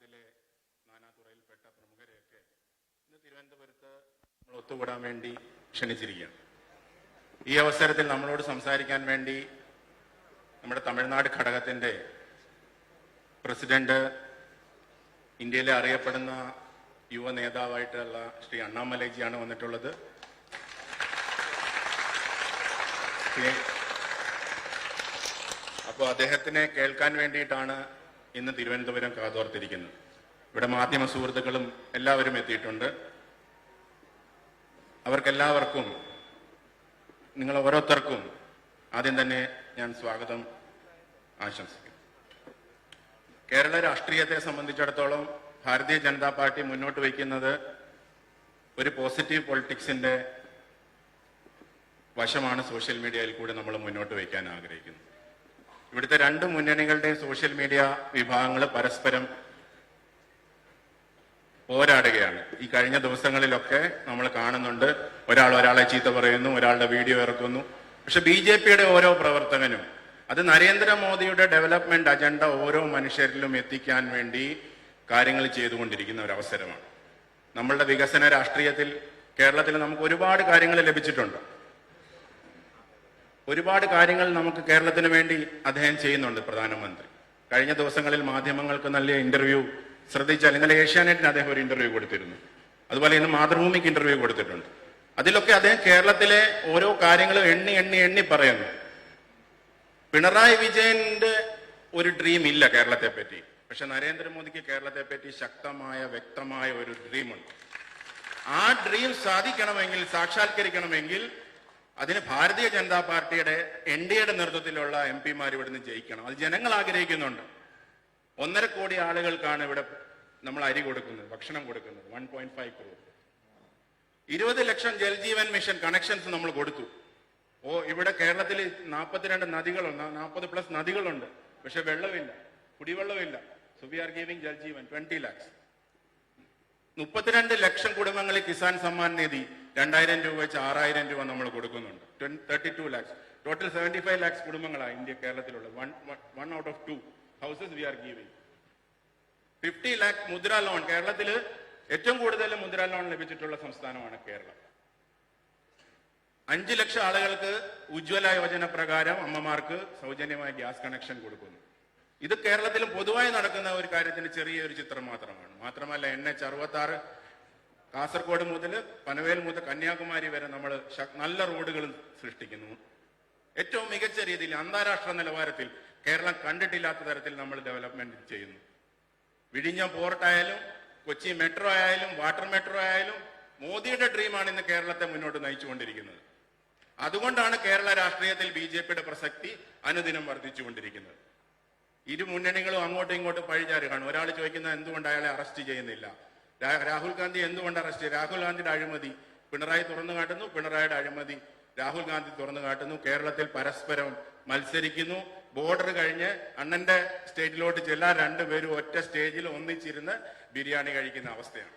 കേരളത്തിലെ നാനാതുറയിൽപ്പെട്ട പ്രമുഖരെയൊക്കെ ഇന്ന് തിരുവനന്തപുരത്ത് നമ്മൾ ഒത്തുകൂടാൻ വേണ്ടി ക്ഷണിച്ചിരിക്കുകയാണ്. ഈ അവസരത്തിൽ നമ്മളോട് സംസാരിക്കാൻ വേണ്ടി നമ്മുടെ തമിഴ്നാട് ഘടകത്തിന്റെ പ്രസിഡന്റ്, ഇന്ത്യയിലെ അറിയപ്പെടുന്ന യുവ നേതാവായിട്ടുള്ള ശ്രീ അണ്ണാമലൈജിയാണ് വന്നിട്ടുള്ളത്. അപ്പോൾ അദ്ദേഹത്തിനെ കേൾക്കാൻ വേണ്ടിയിട്ടാണ് ഇന്ന് തിരുവനന്തപുരം കാതോർത്തിരിക്കുന്നത്. ഇവിടെ മാധ്യമ സുഹൃത്തുക്കളും എല്ലാവരും എത്തിയിട്ടുണ്ട്. അവർക്കെല്ലാവർക്കും, നിങ്ങൾ ഓരോരുത്തർക്കും ആദ്യം തന്നെ ഞാൻ സ്വാഗതം ആശംസിക്കുന്നു. കേരള രാഷ്ട്രീയത്തെ സംബന്ധിച്ചിടത്തോളം ഭാരതീയ ജനതാ പാർട്ടി മുന്നോട്ട് വയ്ക്കുന്നത് ഒരു പോസിറ്റീവ് പൊളിറ്റിക്സിന്റെ വശമാണ് സോഷ്യൽ മീഡിയയിൽ കൂടി നമ്മൾ മുന്നോട്ട് വയ്ക്കാൻ ആഗ്രഹിക്കുന്നത്. ഇവിടുത്തെ രണ്ട് മുന്നണികളുടെയും സോഷ്യൽ മീഡിയ വിഭാഗങ്ങൾ പരസ്പരം പോരാടുകയാണ്. ഈ കഴിഞ്ഞ ദിവസങ്ങളിലൊക്കെ നമ്മൾ കാണുന്നുണ്ട്, ഒരാളെ ചീത്ത പറയുന്നു, ഒരാളുടെ വീഡിയോ ഇറക്കുന്നു. പക്ഷെ BJPയുടെ ഓരോ പ്രവർത്തകനും അത് നരേന്ദ്രമോദിയുടെ ഡെവലപ്മെന്റ് അജണ്ട ഓരോ മനുഷ്യരിലും എത്തിക്കാൻ വേണ്ടി കാര്യങ്ങൾ ചെയ്തുകൊണ്ടിരിക്കുന്ന ഒരു അവസരമാണ്. നമ്മളുടെ വികസന രാഷ്ട്രീയത്തിൽ കേരളത്തിൽ നമുക്ക് ഒരുപാട് കാര്യങ്ങൾ ലഭിച്ചിട്ടുണ്ട്. ഒരുപാട് കാര്യങ്ങൾ നമുക്ക് കേരളത്തിന് വേണ്ടി അദ്ദേഹം ചെയ്യുന്നുണ്ട്. പ്രധാനമന്ത്രി കഴിഞ്ഞ ദിവസങ്ങളിൽ മാധ്യമങ്ങൾക്ക് നൽകിയ ഇന്റർവ്യൂ ശ്രദ്ധിച്ചാൽ, ഇന്നലെ ഏഷ്യാനെറ്റിന് അദ്ദേഹം ഒരു ഇന്റർവ്യൂ കൊടുത്തിരുന്നു. അതുപോലെ ഇന്ന് മാതൃഭൂമിക്ക് ഇന്റർവ്യൂ കൊടുത്തിട്ടുണ്ട്. അതിലൊക്കെ അദ്ദേഹം കേരളത്തിലെ ഓരോ കാര്യങ്ങളും എണ്ണി എണ്ണി എണ്ണി പറയുന്നു. പിണറായി വിജയന്റെ ഒരു ഡ്രീം ഇല്ല കേരളത്തെ പറ്റി, പക്ഷെ നരേന്ദ്രമോദിക്ക് കേരളത്തെ പറ്റി ശക്തമായ വ്യക്തമായ ഒരു ഡ്രീമുണ്ട്. ആ ഡ്രീം സാധിക്കണമെങ്കിൽ, സാക്ഷാത്കരിക്കണമെങ്കിൽ അതിന് ഭാരതീയ ജനതാ പാർട്ടിയുടെ NDAയുടെ നേതൃത്വത്തിലുള്ള MP-മാർ ഇവിടുന്ന് ജയിക്കണം. അത് ജനങ്ങൾ ആഗ്രഹിക്കുന്നുണ്ട്. 1.5 കോടി ആളുകൾക്കാണ് ഇവിടെ നമ്മൾ അരി കൊടുക്കുന്നത്, ഭക്ഷണം കൊടുക്കുന്നത്. 1.5 crore. 20 ലക്ഷം ജൽജീവൻ മിഷൻ കണക്ഷൻസ് നമ്മൾ കൊടുത്തു. ഇവിടെ കേരളത്തിൽ 42 നദികളുണ്ട്, 40+ നദികളുണ്ട്. പക്ഷെ വെള്ളമില്ല, കുടിവെള്ളമില്ല. So we are giving Jal Jeevan 20 lakhs. 32 ലക്ഷം കുടുംബങ്ങളിൽ കിസാൻ സമ്മാൻ നിധി 2000 രൂപ വെച്ച് 6000 രൂപ നമ്മൾ കൊടുക്കുന്നുണ്ട്. 32 lakhs. ടോട്ടൽ 75 lakhs കുടുംബങ്ങളാണ് ഇന്ത്യ കേരളത്തിലുള്ള. 1 out of 2 houses we are giving. 50 lakh മുദ്ര ലോൺ. കേരളത്തിൽ ഏറ്റവും കൂടുതൽ മുദ്ര ലോൺ ലഭിച്ചിട്ടുള്ള സംസ്ഥാനമാണ് കേരളം. 5 ലക്ഷം ആളുകൾക്ക് ഉജ്ജ്വല യോജന പ്രകാരം അമ്മമാർക്ക് സൗജന്യമായ ഗ്യാസ് കണക്ഷൻ കൊടുക്കുന്നു. ഇത് കേരളത്തിലും പൊതുവായി നടക്കുന്ന ഒരു കാര്യത്തിന്റെ ചെറിയൊരു ചിത്രം മാത്രമാണ്. മാത്രമല്ല NH66 കാസർഗോഡ് മുതൽ പനവേൽ മുതൽ കന്യാകുമാരി വരെ നമ്മൾ നല്ല റോഡുകൾ സൃഷ്ടിക്കുന്നു. ഏറ്റവും മികച്ച രീതിയിൽ അന്താരാഷ്ട്ര നിലവാരത്തിൽ കേരളം കണ്ടിട്ടില്ലാത്ത തരത്തിൽ നമ്മൾ ഡെവലപ്മെന്റ് ചെയ്യുന്നു. വിഴിഞ്ഞം പോർട്ടായാലും, കൊച്ചി മെട്രോ ആയാലും, വാട്ടർ മെട്രോ ആയാലും മോദിയുടെ ഡ്രീമാണ് ഇന്ന് കേരളത്തെ മുന്നോട്ട് നയിച്ചുകൊണ്ടിരിക്കുന്നത്. അതുകൊണ്ടാണ് കേരള രാഷ്ട്രീയത്തിൽ BJPയുടെ പ്രസക്തി അനുദിനം വർദ്ധിച്ചുകൊണ്ടിരിക്കുന്നത്. ഇരു മുന്നണികളും അങ്ങോട്ടും ഇങ്ങോട്ടും പഴിചാരി കാണും. ഒരാൾ ചോദിക്കുന്നത് എന്തുകൊണ്ട് അയാളെ അറസ്റ്റ് ചെയ്യുന്നില്ല, രാഹുൽ ഗാന്ധി എന്തുകൊണ്ട് അറസ്റ്റ് ചെയ്യും? രാഹുൽ ഗാന്ധിയുടെ അഴിമതി പിണറായി തുറന്നു കാട്ടുന്നു, പിണറായിയുടെ അഴിമതി രാഹുൽ ഗാന്ധി തുറന്നു കാട്ടുന്നു. കേരളത്തിൽ പരസ്പരം മത്സരിക്കുന്നു. ബോർഡർ കഴിഞ്ഞ് അണ്ണന്റെ സ്റ്റേറ്റിലോട്ട് ചെല്ലാൻ രണ്ടുപേരും ഒറ്റ സ്റ്റേജിൽ ഒന്നിച്ചിരുന്ന് ബിരിയാണി കഴിക്കുന്ന അവസ്ഥയാണ്.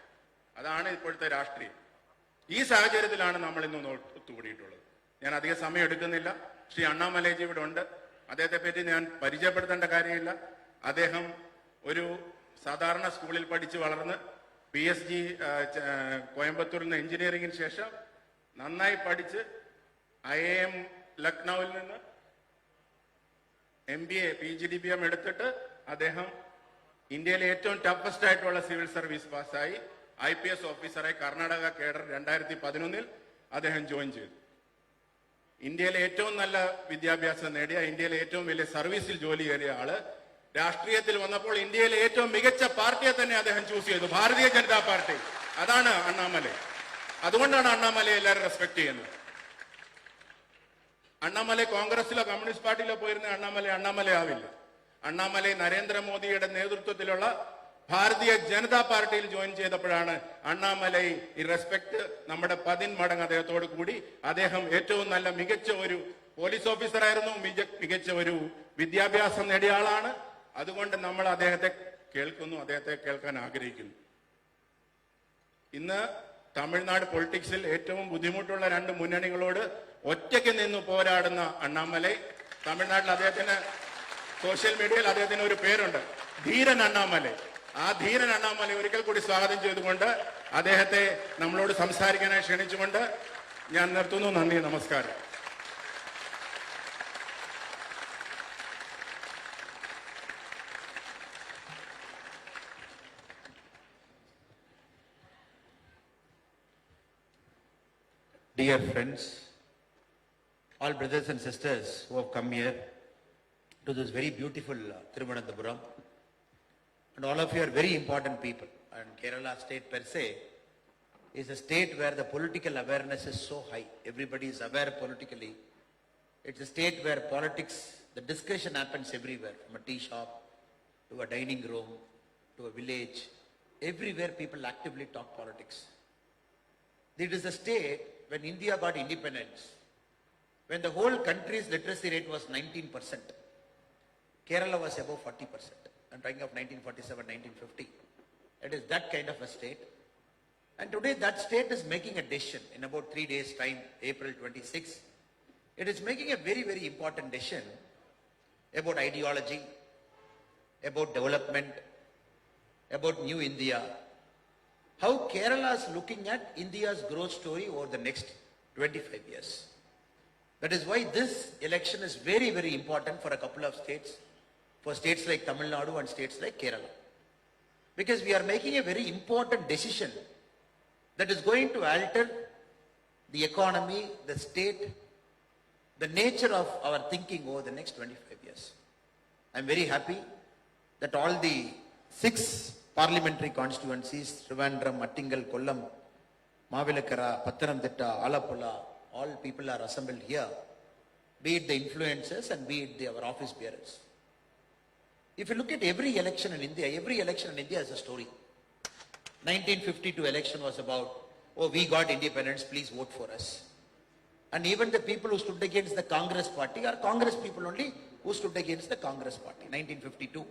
അതാണ് ഇപ്പോഴത്തെ രാഷ്ട്രീയം. ഈ സാഹചര്യത്തിലാണ് നമ്മൾ ഇന്ന് ഒത്തുകൂടിയിട്ടുള്ളത്. ഞാൻ അധികം സമയം എടുക്കുന്നില്ല. ശ്രീ അണ്ണാമലൈജി ഇവിടെ ഉണ്ട്. അദ്ദേഹത്തെ പറ്റി ഞാൻ പരിചയപ്പെടുത്തേണ്ട കാര്യമില്ല. അദ്ദേഹം ഒരു സാധാരണ സ്കൂളിൽ പഠിച്ച് വളർന്ന് PSG കോയമ്പത്തൂരിൽ നിന്ന് എഞ്ചിനീയറിംഗിന് ശേഷം നന്നായി പഠിച്ച് IIM ലക്നൌവിൽ നിന്ന് MBA PGDBM എടുത്തിട്ട് അദ്ദേഹം ഇന്ത്യയിലെ ഏറ്റവും ടഫസ്റ്റ് ആയിട്ടുള്ള സിവിൽ സർവീസ് പാസ്സായി IPS ഓഫീസറായി കർണാടക കേഡർ 2011 അദ്ദേഹം ജോയിൻ ചെയ്തു. ഇന്ത്യയിലെ ഏറ്റവും നല്ല വിദ്യാഭ്യാസം നേടിയ, ഇന്ത്യയിലെ ഏറ്റവും വലിയ സർവീസിൽ ജോലി കയറിയ ആള് രാഷ്ട്രീയത്തിൽ വന്നപ്പോൾ ഇന്ത്യയിലെ ഏറ്റവും മികച്ച പാർട്ടിയെ തന്നെ അദ്ദേഹം ചൂസ് ചെയ്തു, ഭാരതീയ ജനതാ പാർട്ടി. അതാണ് അണ്ണാമലൈ. അതുകൊണ്ടാണ് അണ്ണാമലൈ എല്ലാവരും റെസ്പെക്ട് ചെയ്യുന്നത്. അണ്ണാമലൈ കോൺഗ്രസിലോ കമ്മ്യൂണിസ്റ്റ് പാർട്ടിയിലോ പോയിരുന്ന അണ്ണാമലൈ ആവില്ല. അണ്ണാമലൈ നരേന്ദ്രമോദിയുടെ നേതൃത്വത്തിലുള്ള ഭാരതീയ ജനതാ പാർട്ടിയിൽ ജോയിൻ ചെയ്തപ്പോഴാണ് അണ്ണാമലൈ ഈ റെസ്പെക്ട് നമ്മുടെ 10 മടങ്ങ് അദ്ദേഹത്തോട് കൂടി. അദ്ദേഹം ഏറ്റവും നല്ല മികച്ച ഒരു പോലീസ് ഓഫീസറായിരുന്നു, മികച്ച ഒരു വിദ്യാഭ്യാസം നേടിയ ആളാണ്. അതുകൊണ്ട് നമ്മൾ അദ്ദേഹത്തെ കേൾക്കുന്നു, അദ്ദേഹത്തെ കേൾക്കാൻ ആഗ്രഹിക്കുന്നു. ഇന്ന് തമിഴ്നാട് പൊളിറ്റിക്സിൽ ഏറ്റവും ബുദ്ധിമുട്ടുള്ള 2 മുന്നണികളോട് ഒറ്റയ്ക്ക് നിന്ന് പോരാടുന്ന അണ്ണാമലൈ. തമിഴ്നാട്ടിൽ അദ്ദേഹത്തിന് സോഷ്യൽ മീഡിയയിൽ അദ്ദേഹത്തിന് ഒരു പേരുണ്ട്, ധീരൻ അണ്ണാമലൈ. ആ ധീരൻ അണ്ണാമലൈ ഒരിക്കൽ കൂടി സ്വാഗതം ചെയ്തുകൊണ്ട് അദ്ദേഹത്തെ നമ്മളോട് സംസാരിക്കാനായി ക്ഷണിച്ചുകൊണ്ട് ഞാൻ നിർത്തുന്നു. നന്ദി, നമസ്കാരം. Dear friends, all brothers and sisters who have come here to this very beautiful Thiruvananthapuram, and all of you are very important people. And Kerala state per se is a state where the political awareness is so high. Everybody is aware politically. It's a state where politics, the discussion happens everywhere, from a tea shop to a dining room to a village. Everywhere people actively talk politics. It is a state when India got independence, when the whole country's literacy rate was 19%, Kerala was above 40%. I'm talking of 1947, 1950. It is that kind of a state. And today that state is making a decision in about 3 days' time, April 26. It is making a very, very important decision about ideology, about development, about new India. How Kerala is looking at India's growth story over the next 25 years. That is why this election is very, very important for a couple of states, for states like Tamil Nadu and states like Kerala. Because we are making a very important decision that is going to alter the economy, the state, the nature of our thinking over the next 25 years. I am very happy that all the 6 parliamentary constituencies, Trivandrum, Attingal, Kollam, Mavilakara, Pathanamthitta, Alappuzha, all people are assembled here, be it the influencers and be it our office bearers. If you look at every election in India is a story. 1952 election was about, oh, we got independence, please vote for us. And even the people who stood against the Congress party are Congress people only who stood against the Congress party, 1952.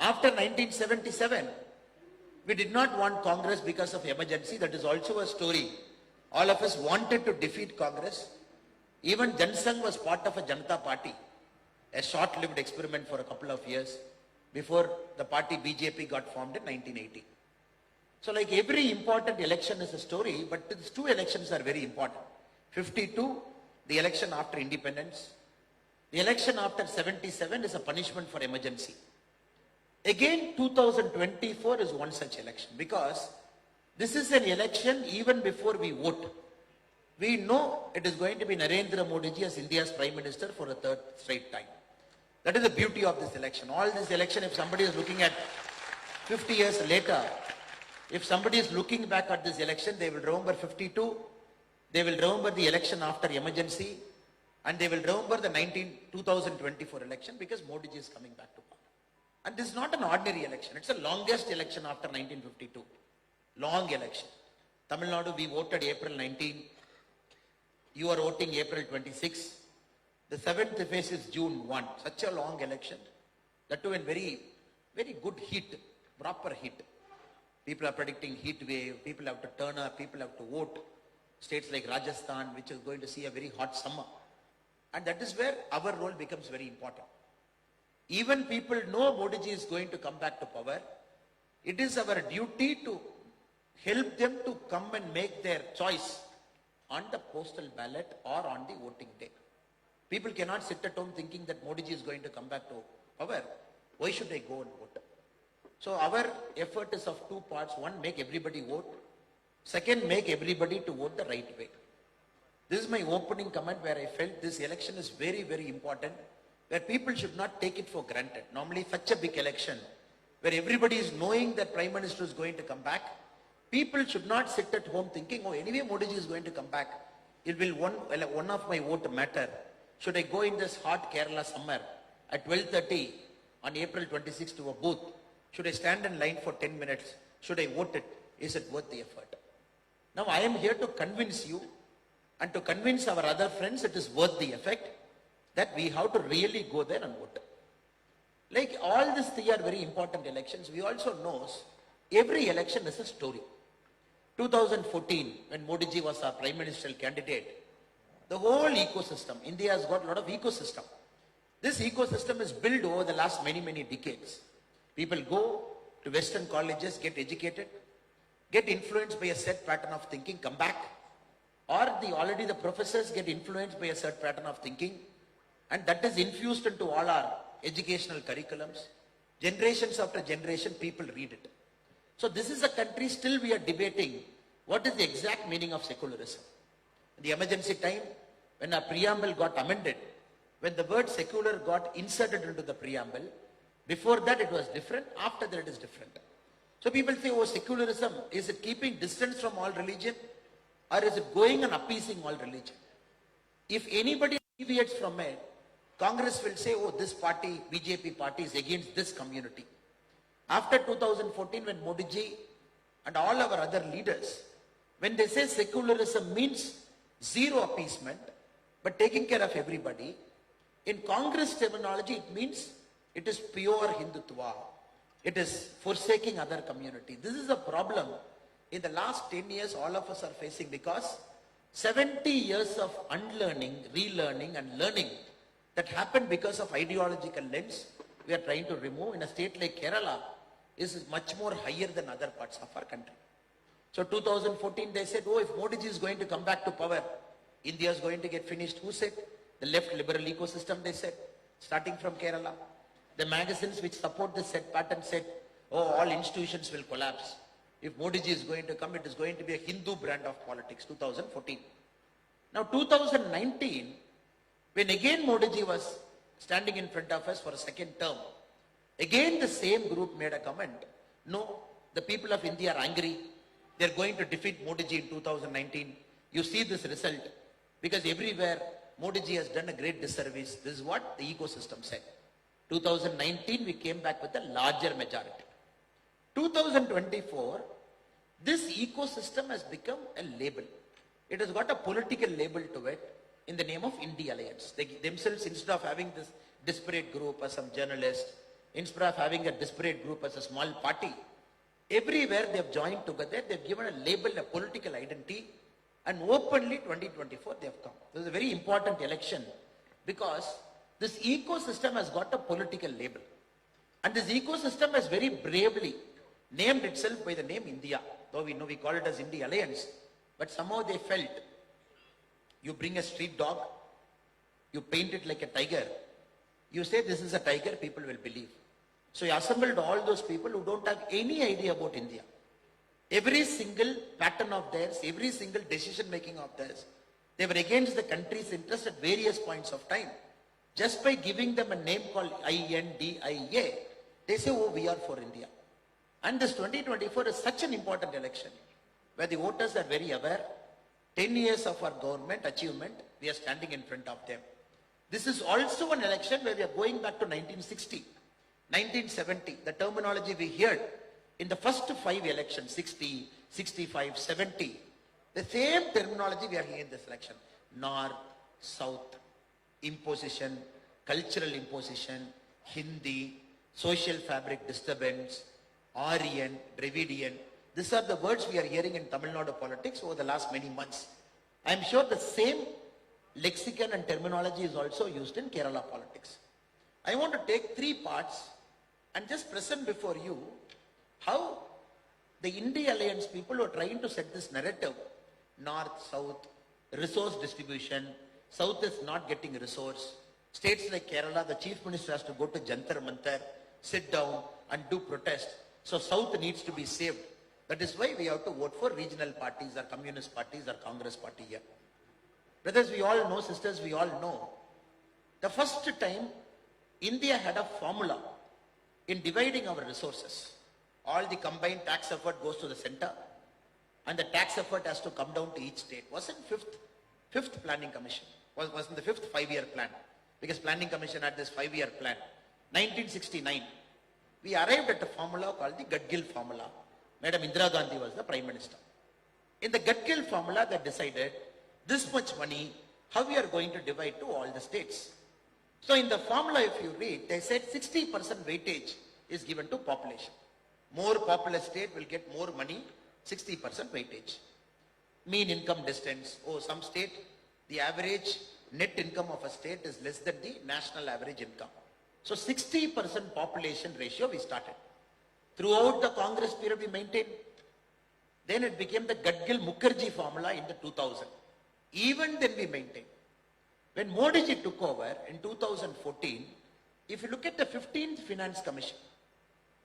After 1977, we did not want Congress because of emergency. That is also a story. All of us wanted to defeat Congress. Even Jansangh was part of a Janata party, a short-lived experiment for a couple of years before the party BJP got formed in 1980. So like every important election is a story, but these 2 elections are very important. 52, the election after independence. The election after 77 is a punishment for emergency. Again, 2024 is one such election, because this is an election even before we vote. We know it is going to be Narendra Modi ji as India's Prime Minister for a 3rd straight time. That is the beauty of this election. All this election, if somebody is looking at 50 years later, if somebody is looking back at this election, they will remember 52, they will remember the election after emergency, and they will remember the 2024 election, because Modi ji is coming back to power. And this is not an ordinary election. It's the longest election after 1952. Long election. Tamil Nadu, we voted April 19. You are voting April 26. The 7th phase is June 1. Such a long election. That too in very, very good heat, proper heat. People are predicting heat wave. People have to turn up. People have to vote. States like Rajasthan, which is going to see a very hot summer. And that is where our role becomes very important. Even people know Modi ji is going to come back to power. It is our duty to help them to come and make their choice on the postal ballot or on the voting day. People cannot sit at home thinking that Modi ji is going to come back to power. Why should I go and vote? So our effort is of 2 parts. One, make everybody vote. Second, make everybody to vote the right way. This is my opening comment where I felt this election is very, very important, where people should not take it for granted. Normally such a big election, where everybody is knowing that Prime Minister is going to come back, people should not sit at home thinking, oh, anyway Modi ji is going to come back. It will one of my vote matter. Should I go in this hot Kerala summer at 12:30 on April 26 to a booth? Should I stand in line for 10 minutes? Should I vote it? Is it worth the effort? Now I am here to convince you and to convince our other friends it is worth the effort, that we have to really go there and vote. Like all these 3 are very important elections. We also know every election is a story. 2014, when Modi ji was our prime ministerial candidate, the whole ecosystem, India has got a lot of ecosystem. This ecosystem is built over the last many, many decades. People go, to Western colleges, get educated, get influenced by a set pattern of thinking, come back, or already the professors get influenced by a set pattern of thinking, and that is infused into all our educational curriculums. Generations after generation, people read it. So this is a country still we are debating what is the exact meaning of secularism. In the emergency time, when our preamble got amended, when the word secular got inserted into the preamble, before that it was different, after that it is different. So people say, oh, secularism, is it keeping distance from all religion, or is it going and appeasing all religion? If anybody deviates from it, Congress will say, oh, this party, BJP party is against this community. After 2014, when Modi ji and all our other leaders, when they say secularism means zero appeasement, but taking care of everybody, in Congress terminology, it means it is pure Hindutva. It is forsaking other community. This is a problem in the last 10 years all of us are facing, because 70 years of unlearning, relearning and learning that happened because of ideological lens, we are trying to remove. In a state like Kerala, is much more higher than other parts of our country. So 2014 they said, oh, if Modi ji is going to come back to power, India is going to get finished. Who said? The left liberal ecosystem, they said, starting from Kerala. The magazines which support this set pattern said, oh, all institutions will collapse. If Modi ji is going to come, it is going to be a Hindu brand of politics, 2014. Now 2019, when again Modi ji was standing in front of us for a second term, again the same group made a comment. No, the people of India are angry. They are going to defeat Modi ji in 2019. You see this result, because everywhere Modi ji has done a great disservice. This is what the ecosystem said. 2019, we came back with a larger majority. 2024, this ecosystem has become a label. It has got a political label to it in the name of India Alliance. They themselves, instead of having this disparate group as some journalist, instead of having a disparate group as a small party, everywhere they have joined together, they have given a label, a political identity, and openly 2024 they have come. This is a very important election, because this ecosystem has got a political label. And this ecosystem has very bravely named itself by the name India. Though we know we call it as India Alliance, but somehow they felt, you bring a street dog, you paint it like a tiger, you say this is a tiger, people will believe. So you assembled all those people who don't have any idea about India. Every single pattern of theirs, every single decision making of theirs, they were against the country's interest at various points of time. Just by giving them a name called INDIA, they say, oh, we are for India. And this 2024 is such an important election, where the voters are very aware. 10 years of our government achievement, we are standing in front of them. This is also an election where we are going back to 1960, 1970, the terminology we heard in the first 5 elections, 60, 65, 70, the same terminology we are hearing in this election. North, South, imposition, cultural imposition, Hindi, social fabric disturbance, Aryan, Dravidian. These are the words we are hearing in Tamil Nadu politics over the last many months. I am sure the same lexicon and terminology is also used in Kerala politics. I want to take 3 parts and just present before you how the India Alliance people are trying to set this narrative. North, South, resource distribution, South is not getting resource. States like Kerala, the Chief Minister has to go to Jantar Mantar, sit down and do protest. So South needs to be saved. That is why we have to vote for regional parties or communist parties or Congress party here. Brothers, we all know, sisters, we all know, the first time India had a formula in dividing our resources. All the combined tax effort goes to the center, and the tax effort has to come down to each state. Wasn't fifth planning commission, wasn't the 5th 5-year plan, because planning commission had this 5-year plan. 1969, we arrived at a formula called the Gadgil formula. Madam Indira Gandhi was the Prime Minister. In the Gadgil formula, they decided this much money, how we are going to divide to all the states. So in the formula, if you read, they said 60% weightage is given to population. More populous state will get more money, 60% weightage. Mean income distance. Oh, some state, the average net income of a state is less than the national average income. So 60% population ratio we started. Throughout the Congress period, we maintained. Then it became the Gadgil-Mukherjee formula in the 2000. Even then we maintained. When Modi ji took over in 2014, if you look at the 15th Finance Commission,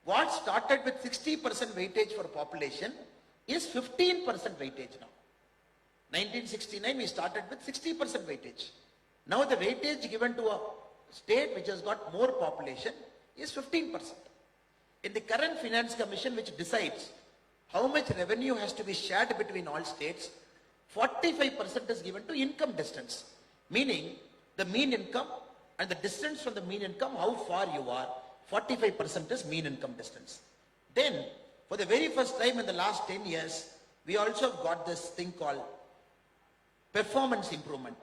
what started with 60% weightage for population is 15% weightage now. 1969 we started with 60% weightage. Now the weightage given to a state which has got more population is 15%. In the current Finance Commission, which decides how much revenue has to be shared between all states, 45% is given to income distance, meaning the mean income and the distance from the mean income, how far you are, 45% is mean income distance. Then, for the very first time in the last 10 years, we also have got this thing called performance improvement.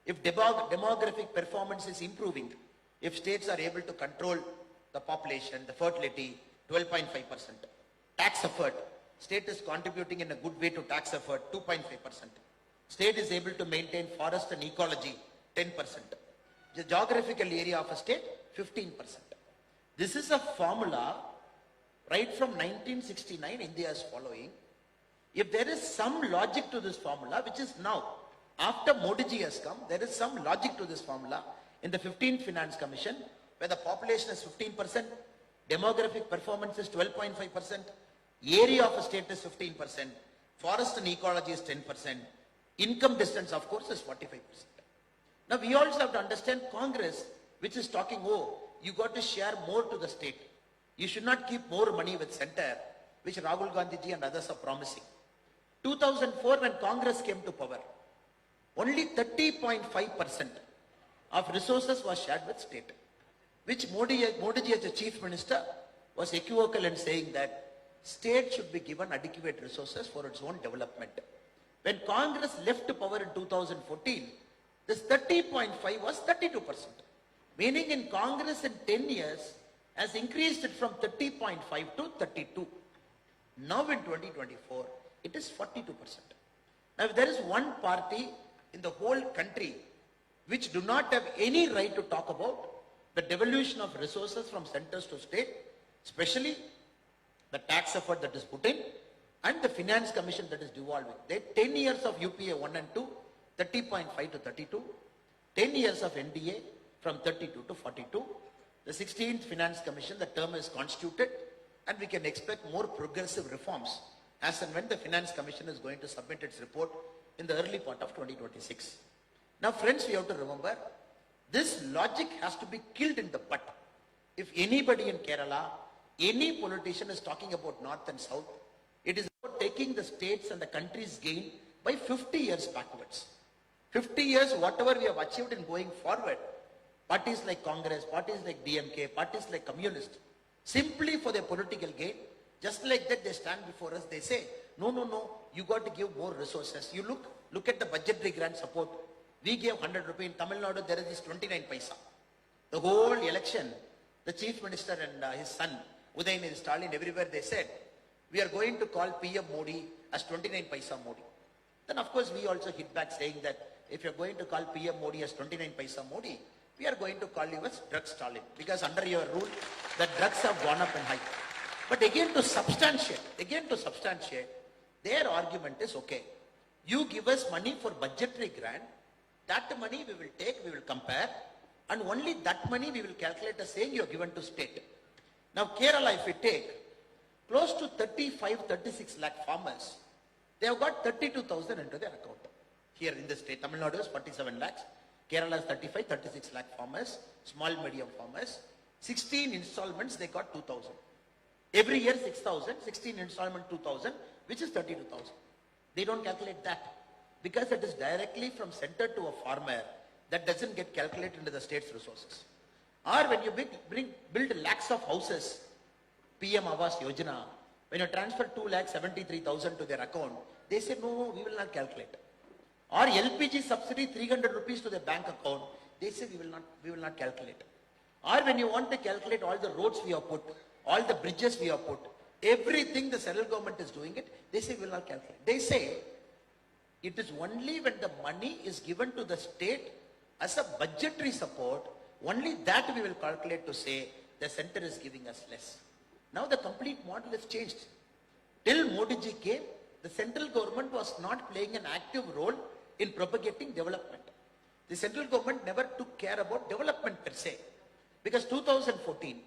If demographic performance is improving, if states are able to control the population, the fertility, 12.5%. Tax effort, state is contributing in a good way to tax effort, 2.5%. State is able to maintain forest and ecology, 10%. The geographical area of a state, 15%. This is a formula right from 1969 India is following. If there is some logic to this formula, which is now, after Modi ji has come, there is some logic to this formula in the 15th Finance Commission, where the population is 15%, demographic performance is 12.5%, area of a state is 15%, forest and ecology is 10%, income distance of course is 45%. Now we also have to understand Congress, which is talking, oh, you got to share more to the state. You should not keep more money with center, which Rahul Gandhi ji and others are promising. 2004 when Congress came to power, only 30.5% of resources was shared with state, which Modi ji as a chief minister was equivocal in saying that state should be given adequate resources for its own development. When Congress left power in 2014, this 30.5 was 32%. Meaning in Congress in 10 years has increased it from 30.5 to 32. Now in 2024, it is 42%. Now if there is one party in the whole country which do not have any right to talk about the devolution of resources from centers to state, especially the tax effort that is put in and the finance commission that is devolving. They 10 years of UPA 1 and 2, 30.5 to 32, 10 years of NDA from 32 to 42. The 16th Finance Commission, the term is constituted and we can expect more progressive reforms as and when the Finance Commission is going to submit its report in the early part of 2026. Now friends, we have to remember, this logic has to be killed in the bud. If anybody in Kerala, any politician is talking about North and South, it is about taking the states and the country's gain by 50 years backwards. 50 years, whatever we have achieved in going forward, parties like Congress, parties like DMK, parties like Communist, simply for their political gain, just like that they stand before us, they say, no, you got to give more resources. You look at the budgetary grant support. We gave 100 rupees. In Tamil Nadu, there is this 29 paisa. The whole election, the chief minister and his son, Udayamidi Stalin, everywhere they said, we are going to call PM Modi as 29 paisa Modi. Then of course we also hit back saying that if you are going to call PM Modi as 29 paisa Modi, we are going to call you as drug Stalin, because under your rule, the drugs have gone up in height. But again to substantiate, their argument is, okay, you give us money for budgetary grant, that money we will take, we will compare, and only that money we will calculate as saying you are given to state. Now Kerala, if we take, close to 35-36 lakh farmers, they have got 32,000 into their account. Here in the state, Tamil Nadu is 47 lakhs, Kerala is 35-36 lakh farmers, small medium farmers, 16 installments they got 2,000. Every year 6,000, 16 installment 2,000, which is 32,000. They don't calculate that because it is directly from center to a farmer that doesn't get calculated into the state's resources. Or when you build lakhs of houses, PM Awas Yojana, when you transfer 2,73,000 to their account, they say, no, we will not calculate. Or LPG subsidy 300 rupees to their bank account, they say we will not calculate. Or when you want to calculate all the roads we have put, all the bridges we have put, everything the central government is doing it, they say we will not calculate. They say it is only when the money is given to the state as a budgetary support, only that we will calculate to say the center is giving us less. Now the complete model has changed. Till Modi ji came, the central government was not playing an active role in propagating development. The central government never took care about development per se. Because 2014,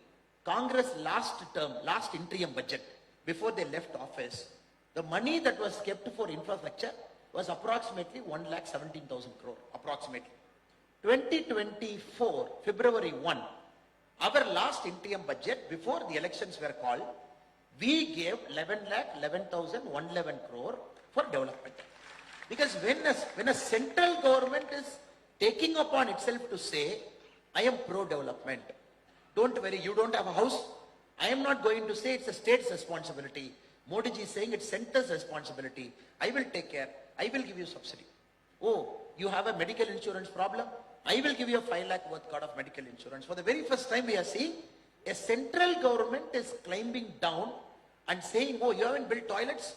Congress last interim budget, before they left office, the money that was kept for infrastructure was approximately 1,17,000 crore, approximately. 2024, February 1, our last interim budget before the elections were called, we gave 11,11,111 crore for development. Because when a central government is taking upon itself to say, I am pro-development, don't worry, you don't have a house, I am not going to say it's a state's responsibility. Modi ji is saying it's center's responsibility. I will take care. I will give you subsidy. Oh, you have a medical insurance problem? I will give you a 5 lakh worth of medical insurance. For the very first time we are seeing a central government is climbing down and saying, oh, you haven't built toilets?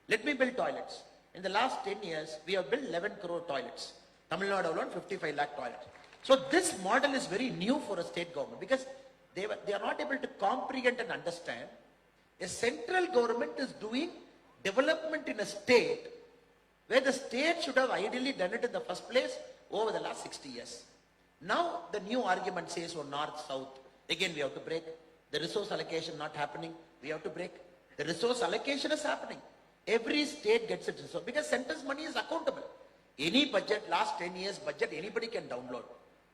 Let me build toilets. In the last 10 years, we have built 11 crore toilets. Tamil Nadu alone, 55 lakh toilets. So this model is very new for a state government because they are not able to comprehend and understand. A central government is doing development in a state where the state should have ideally done it in the first place over the last 60 years. Now the new argument says, oh, north, south, again we have to break. The resource allocation not happening, we have to break. The resource allocation is happening. Every state gets its resource because center's money is accountable. Any budget, last 10 years budget, anybody can download.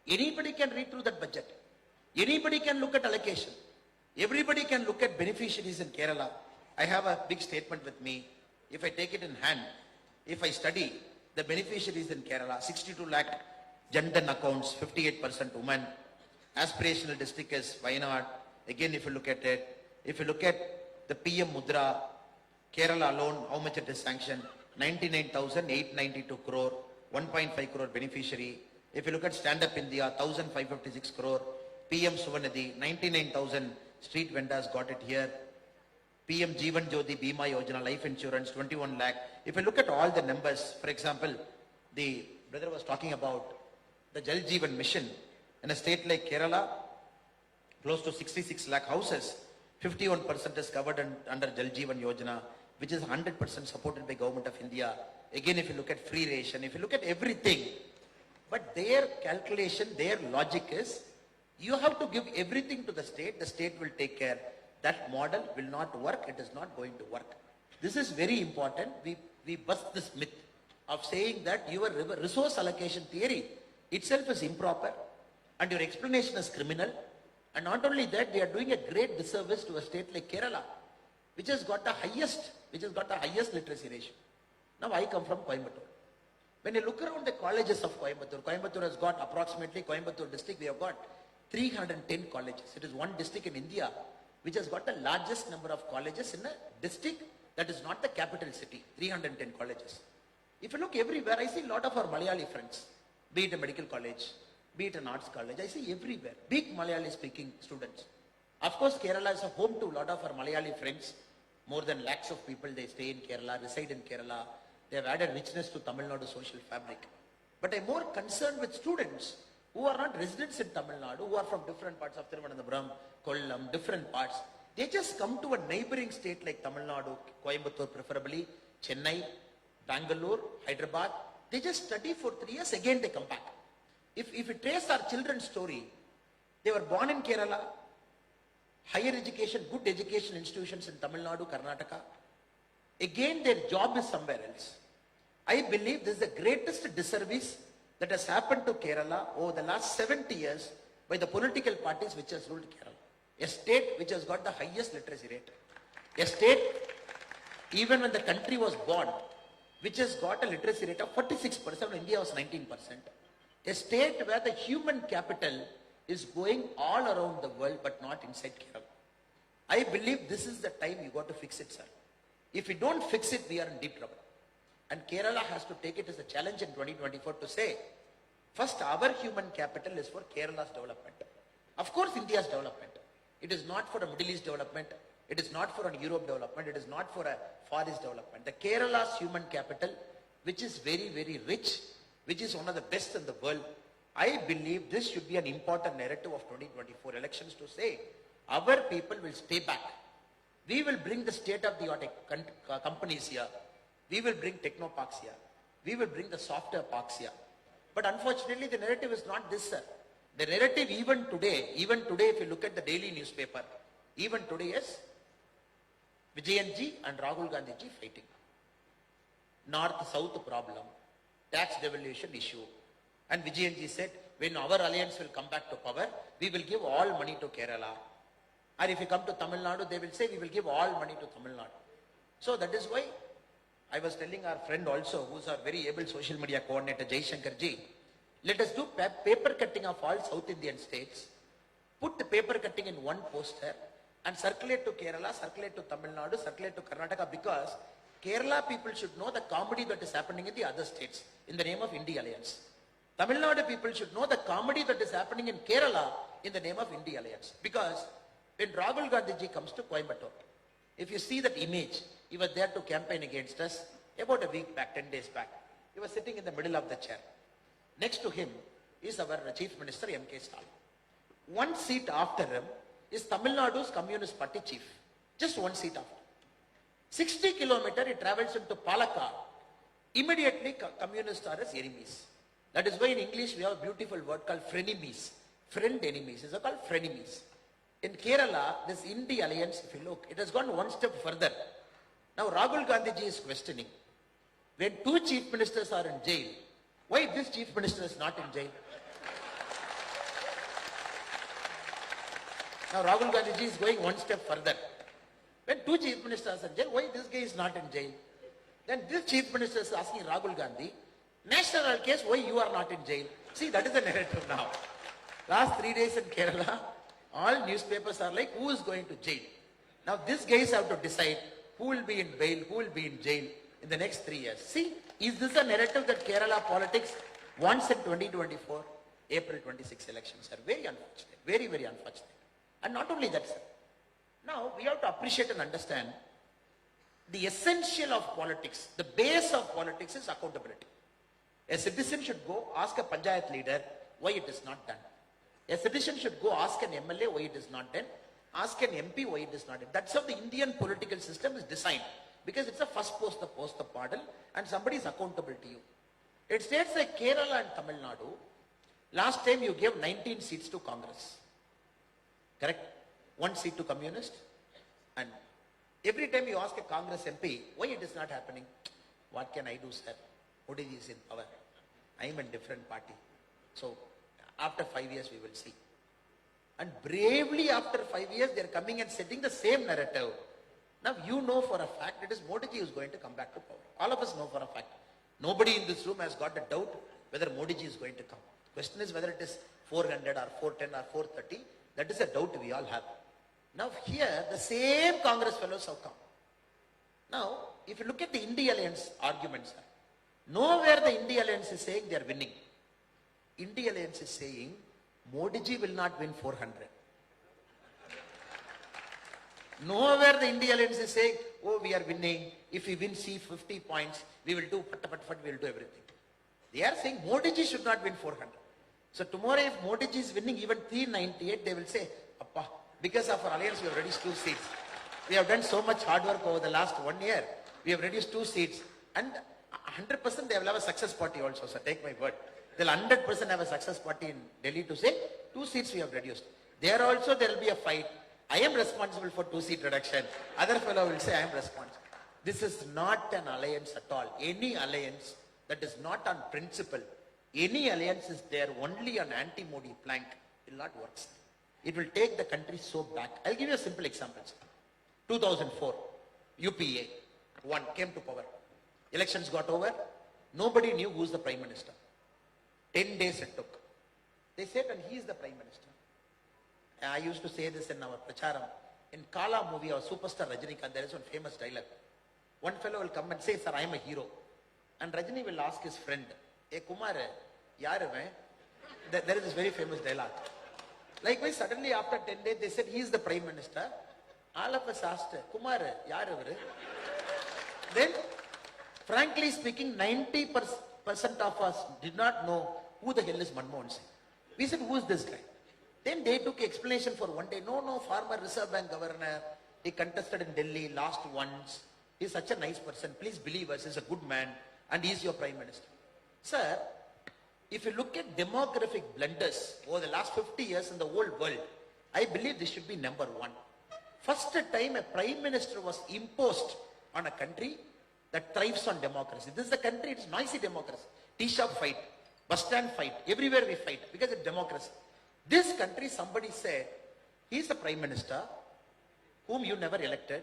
Anybody can read through that budget. Anybody can look at allocation. Everybody can look at beneficiaries in Kerala. I have a big statement with me. If I take it in hand, if I study the beneficiaries in Kerala, 62 lakh Jandan accounts, 58% women. Aspirational district is Wayanad. Again, if you look at it, if you look at the PM Mudra, Kerala alone, how much it is sanctioned? 99,892 crore, 1.5 crore beneficiary. If you look at Stand Up India, 1,556 crore. PM Suvanidhi, 99,000 street vendors got it here. PM Jeevan Jyoti Bima Yojana, life insurance, 21 lakh. If you look at all the numbers, for example, the brother was talking about the Jal Jeevan mission. In a state like Kerala, close to 66 lakh houses, 51% is covered under Jal Jeevan Yojana, which is 100% supported by Government of India. Again, if you look at free ration, if you look at everything, but their calculation, their logic is, you have to give everything to the state will take care. That model will not work, it is not going to work. This is very important. We bust this myth of saying that your resource allocation theory itself is improper and your explanation is criminal. And not only that, they are doing a great disservice to a state like Kerala, which has got the highest literacy ratio. Now I come from Coimbatore. When you look around the colleges of Coimbatore has got approximately, Coimbatore district, we have got 310 colleges. It is one district in India which has got the largest number of colleges in a district that is not the capital city, 310 colleges. If you look everywhere, I see a lot of our Malayali friends, be it a medical college, be it an arts college, I see everywhere, big Malayali speaking students. Of course, Kerala is a home to a lot of our Malayali friends. More than lakhs of people, they stay in Kerala, reside in Kerala. They have added richness to Tamil Nadu social fabric. But I'm more concerned with students who are not residents in Tamil Nadu, who are from different parts of Thiruvananthapuram, Kollam, different parts. They just come to a neighboring state like Tamil Nadu, Coimbatore preferably, Chennai, Bangalore, Hyderabad. They just study for 3 years, again they come back. If we trace our children's story, they were born in Kerala, higher education, good education institutions in Tamil Nadu, Karnataka. Again, their job is somewhere else. I believe this is the greatest disservice that has happened to Kerala over the last 70 years by the political parties which has ruled Kerala. A state which has got the highest literacy rate. A state, even when the country was born, which has got a literacy rate of 46%, when India was 19%. A state where the human capital is going all around the world but not inside Kerala. I believe this is the time you got to fix it, sir. If we don't fix it, we are in deep trouble. And Kerala has to take it as a challenge in 2024 to say, first our human capital is for Kerala's development. Of course, India's development. It is not for a Middle East development. It is not for a Europe development. It is not for a Far East development. The Kerala's human capital, which is very, very rich, which is one of the best in the world. I believe this should be an important narrative of 2024 elections to say, our people will stay back We will bring the state-of-the-art companies here. We will bring technoparks here. We will bring the software parks here. But unfortunately, the narrative is not this, sir. The narrative even today, if you look at the daily newspaper, even today is Vijayanji and Rahul Gandhiji fighting. North-South problem, tax devolution issue. And Vijayanji said, when our alliance will come back to power, we will give all money to Kerala. Or if you come to Tamil Nadu, they will say, we will give all money to Tamil Nadu. So that is why I was telling our friend also, who's our very able social media coordinator, Jai Shankarji, let us do paper cutting of all South Indian states, put the paper cutting in one poster and circulate to Kerala, circulate to Tamil Nadu, circulate to Karnataka, because Kerala people should know the comedy that is happening in the other states in the name of India Alliance. Tamil Nadu people should know the comedy that is happening in Kerala in the name of India Alliance. Because when Rahul Gandhiji comes to Coimbatore, if you see that image, he was there to campaign against us about a week back, 10 days back. He was sitting in the middle of the chair. Next to him is our Chief Minister M.K. Stalin. One seat after him is Tamil Nadu's Communist Party chief. Just one seat after. 60 kilometers he travels into Palakkad. Immediately communists are his enemies. That is why in English we have a beautiful word called frenemies. Friend enemies. These are called frenemies. In Kerala, this India Alliance, if you look, it has gone one step further. Now Rahul Gandhiji is questioning, when two chief ministers are in jail, why this chief minister is not in jail? Now Rahul Gandhiji is going one step further. When two chief ministers are in jail, why this guy is not in jail? Then this chief minister is asking Rahul Gandhi, national case, why you are not in jail? See, that is the narrative now. Last 3 days in Kerala, all newspapers are like, who is going to jail? Now these guys have to decide who will be in bail, who will be in jail in the next 3 years. See, is this a narrative that Kerala politics wants in 2024? April 26 elections are very unfortunate, very, very unfortunate. And not only that, sir. Now we have to appreciate and understand the essential of politics, the base of politics is accountability. A citizen should go ask a panchayat leader why it is not done. A citizen should go ask an MLA why it is not done. Ask an MP why it is not done. That's how the Indian political system is designed. Because it's a first post the model and somebody is accountable to you. It states like Kerala and Tamil Nadu, last time you gave 19 seats to Congress. Correct? 1 seat to Communist. And every time you ask a Congress MP, why it is not happening? What can I do, sir? Modi is in power. I am in different party. So, after 5 years we will see. And bravely after 5 years they are coming and setting the same narrative. Now you know for a fact it is Modi ji who is going to come back to power. All of us know for a fact. Nobody in this room has got a doubt whether Modi ji is going to come. Question is whether it is 400 or 410 or 430. That is a doubt we all have. Now here the same Congress fellows have come. Now if you look at the India Alliance arguments, nowhere the India Alliance is saying they are winning. India Alliance is saying Modi ji will not win 400. Nowhere the India Alliance is saying, oh, we are winning. If we win 50 points, we will do we will do everything. They are saying Modi ji should not win 400. So tomorrow if Modi ji is winning even 398, they will say, Appa, because of our alliance we have reduced 2 seats. We have done so much hard work over the last 1 year. We have reduced 2 seats. And 100% they will have a success party also, so take my word. They'll 100% have a success party in Delhi to say 2 seats we have reduced. There also there will be a fight. I am responsible for 2-seat reduction. Other fellow will say I am responsible. This is not an alliance at all. Any alliance that is not on principle, any alliance is there only on anti-Modi plank, will not work. It will take the country so back. I'll give you a simple example. 2004, UPA came to power. Elections got over. Nobody knew who was the Prime Minister. 10 days it took. They said, and he is the Prime Minister. I used to say this in our pracharam. In Kala movie, our superstar Rajinikanth, there is one famous dialogue. One fellow will come and say, sir, I am a hero. And Rajini will ask his friend, hey Kumar, yaar hai? There is this very famous dialogue. Likewise, suddenly after 10 days, they said, he is the Prime Minister. All of us asked, Kumar, yaar hai? Then, frankly speaking, 90% of us did not know who the hell is Manmohan Singh. We said, who is this guy? Then they took explanation for one day. No, former Reserve Bank Governor, He contested in Delhi, lost once. He's such a nice person. Please believe us, he's a good man, and he's your prime minister. Sir, if you look at demographic blunders over the last 50 years in the whole world, I believe this should be number one. First time a prime minister was imposed on a country that thrives on democracy. This is a country, it's noisy democracy. Tea shop fight, bus stand fight, everywhere we fight because it's democracy. This country, somebody said, he's the prime minister whom you never elected,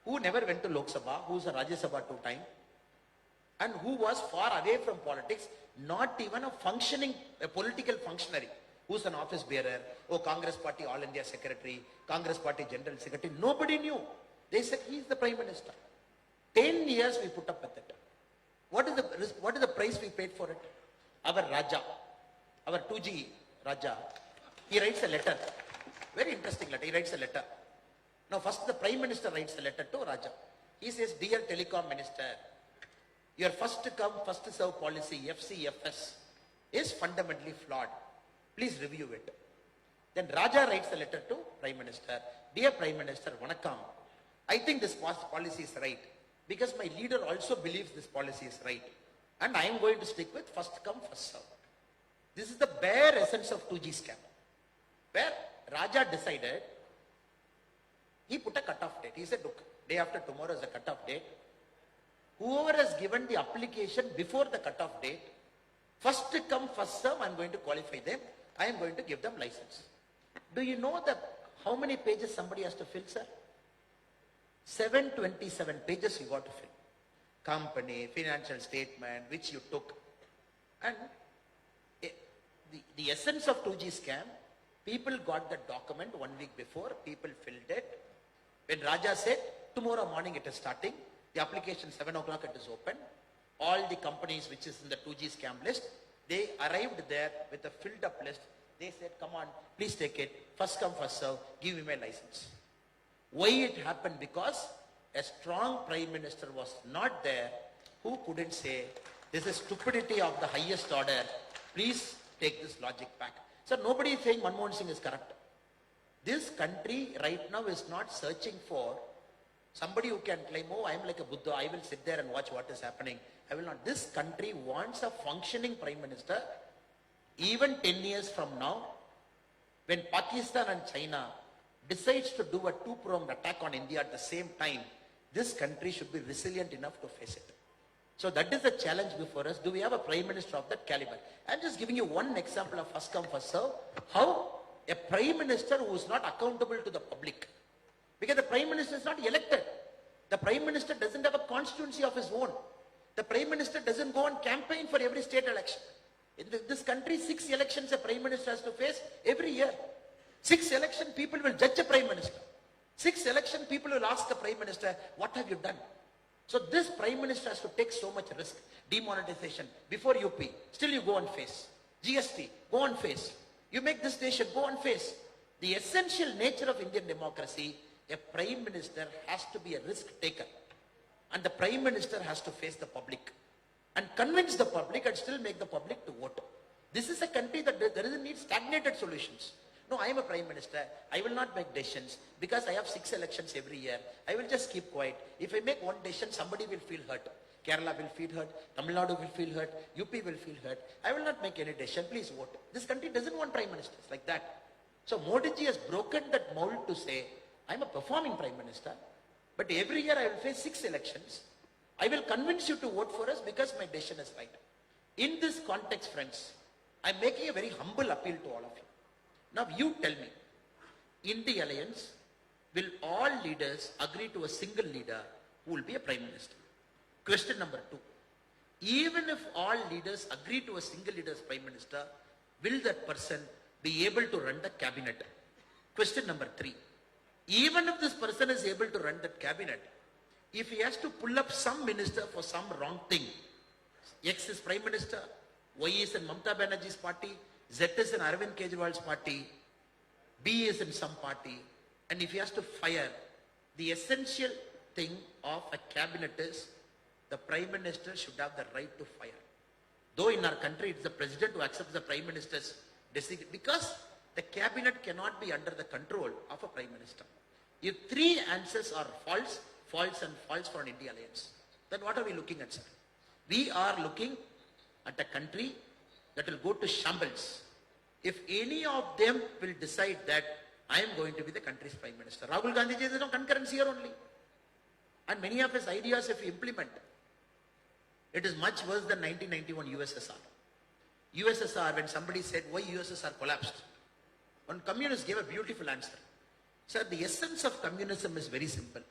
who never went to Lok Sabha, who's a Rajya Sabha 2 times, and who was far away from politics, not even a political functionary, who's an office bearer, Congress Party All India Secretary, Congress Party General Secretary, nobody knew. They said he's the prime minister. 10 years we put up with it. What is the price we paid for it? Our Raja, our 2G Raja, he writes a letter. Very interesting letter. He writes a letter. Now first the prime minister writes a letter to Raja. He says, dear telecom minister, your first come, first serve policy, FCFS, is fundamentally flawed. Please review it. Then Raja writes a letter to Prime Minister. Dear Prime Minister, Vanakkam, I think this policy is right because my leader also believes this policy is right. And I am going to stick with first come, first serve. This is the bare essence of 2G scam. Where Raja decided, he put a cut-off date. He said, look, day after tomorrow is the cut-off date. Whoever has given the application before the cut-off date, first come, first serve, I am going to qualify them. I am going to give them license. Do you know how many pages somebody has to fill, sir? 727 pages you got to fill. Company, financial statement, which you took. And the essence of 2G scam, people got the document 1 week before, people filled it. When Raja said, tomorrow morning it is starting, the application 7 o'clock it is open. All the companies which is in the 2G scam list, they arrived there with a filled up list. They said, come on, please take it. First come, first serve. Give me my license. Why it happened? Because a strong prime minister was not there who couldn't say, this is stupidity of the highest order. Please take this logic back. So nobody is saying Manmohan Singh is corrupt. This country right now is not searching for somebody who can claim, oh, I am like a Buddha. I will sit there and watch what is happening. I will not. This country wants a functioning prime minister. Even 10 years from now, when Pakistan and China decides to do a two-pronged attack on India at the same time, this country should be resilient enough to face it. So that is the challenge before us. Do we have a prime minister of that caliber? I'm just giving you one example of first come, first serve. How a prime minister who is not accountable to the public, because the prime minister is not elected. The prime minister doesn't have a constituency of his own. The prime minister doesn't go on campaign for every state election. In this country, 6 elections a prime minister has to face every year. 6 election people will judge a prime minister. 6 election people will ask the prime minister, what have you done? So this prime minister has to take so much risk. Demonetization, before UP, still you go and face. GST, go and face. You make this nation, go and face. The essential nature of Indian democracy, a prime minister has to be a risk taker. And the prime minister has to face the public and convince the public and still make the public to vote. This is a country that doesn't need stagnated solutions. No, I am a prime minister. I will not make decisions because I have 6 elections every year. I will just keep quiet. If I make one decision, somebody will feel hurt. Kerala will feel hurt. Tamil Nadu will feel hurt. UP will feel hurt. I will not make any decision. Please vote. This country doesn't want prime ministers like that. So Modi ji has broken that mold to say, I am a performing prime minister, but every year I will face 6 elections. I will convince you to vote for us because my decision is right. In this context, friends, I am making a very humble appeal to all of you. Now you tell me, in the alliance, will all leaders agree to a single leader who will be a prime minister? Question number 2. Even if all leaders agree to a single leader as prime minister, will that person be able to run the cabinet? Question number 3. Even if this person is able to run that cabinet, if he has to pull up some minister for some wrong thing, X is prime minister, Y is in Mamata Banerjee's party, Z is in Arvind Kejriwal's party, B is in some party, and if he has to fire, the essential thing of a cabinet is the prime minister should have the right to fire. Though in our country it's the president who accepts the prime minister's decision, because the cabinet cannot be under the control of a prime minister. If three answers are false, false and false for an India alliance, then what are we looking at, sir? We are looking at a country that will go to shambles if any of them will decide that I am going to be the country's prime minister. Rahul Gandhi ji is no concurrence here only. And many of his ideas, if we implement, it is much worse than 1991 USSR. USSR, when somebody said why USSR collapsed, one communist gave a beautiful answer. Sir, the essence of communism is very simple.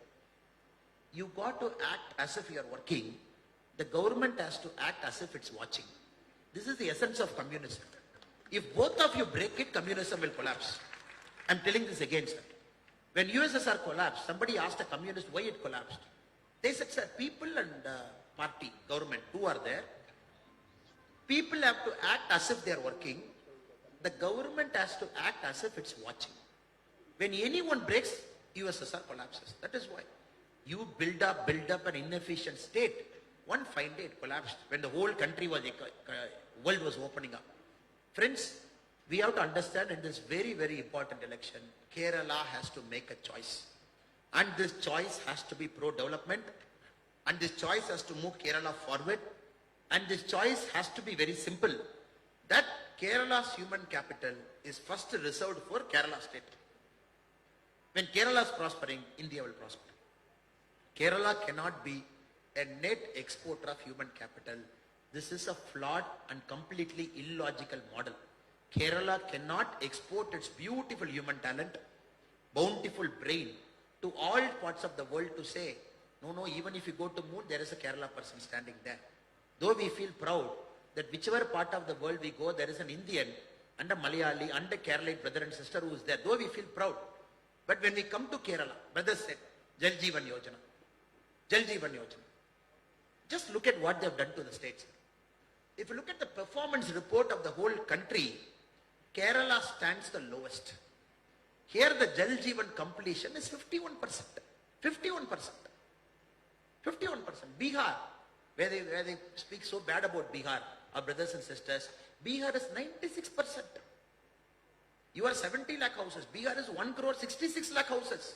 You got to act as if you are working. The government has to act as if it's watching. This is the essence of communism. If both of you break it, communism will collapse. I'm telling this again, sir. When USSR collapsed, somebody asked a communist why it collapsed. They said, sir, people and party, government, two are there. People have to act as if they are working. The government has to act as if it's watching. When anyone breaks, USSR collapses. That is why. You build up an inefficient state. One fine day it collapsed when the whole country was, world was opening up. Friends, we have to understand in this very, very important election, Kerala has to make a choice. And this choice has to be pro-development. And this choice has to move Kerala forward. And this choice has to be very simple. That Kerala's human capital is first reserved for Kerala state. When Kerala is prospering, India will prosper. Kerala cannot be a net exporter of human capital. This is a flawed and completely illogical model. Kerala cannot export its beautiful human talent, bountiful brain to all parts of the world to say, no, even if you go to moon, there is a Kerala person standing there. Though we feel proud that whichever part of the world we go, there is an Indian and a Malayali and a Keralite brother and sister who is there. Though we feel proud. But when we come to Kerala, brothers said, Jal Jeevan Yojana. Jal Jeevan Yojana. Just look at what they have done to the states. If you look at the performance report of the whole country, Kerala stands the lowest. Here the Jal Jeevan completion is 51%. 51%. 51%. Bihar, where they speak so bad about Bihar, our brothers and sisters, Bihar is 96%. You are 70 lakh houses. Bihar is 1 crore 66 lakh houses.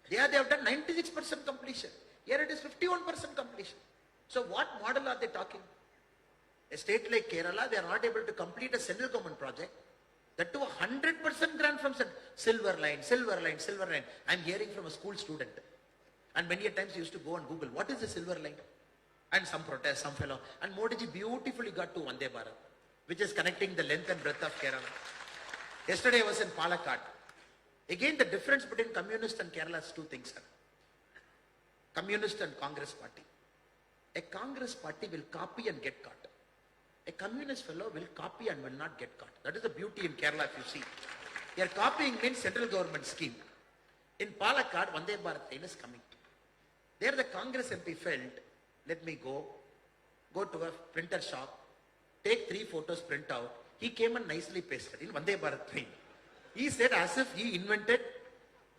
There they have done 96% completion. Here it is 51% completion. So what model are they talking? A state like Kerala, they are not able to complete a central government project. That to 100% grant from silver line. I'm hearing from a school student. And many a times he used to go and Google, what is the silver line? And some protest, some fellow. And Modi ji beautifully got to Vande Bharat, which is connecting the length and breadth of Kerala. Yesterday I was in Palakkad. Again, the difference between communist and Kerala is two things, sir. Communist and Congress party. A Congress party will copy and get caught. A communist fellow will copy and will not get caught. That is the beauty in Kerala if you see. Here copying means central government scheme. In Palakkad, Vande Bharat train is coming. There the Congress MP felt, let me go to a printer shop, take 3 photos, print out. He came and nicely pasted in Vande Bharat train. He said as if he invented,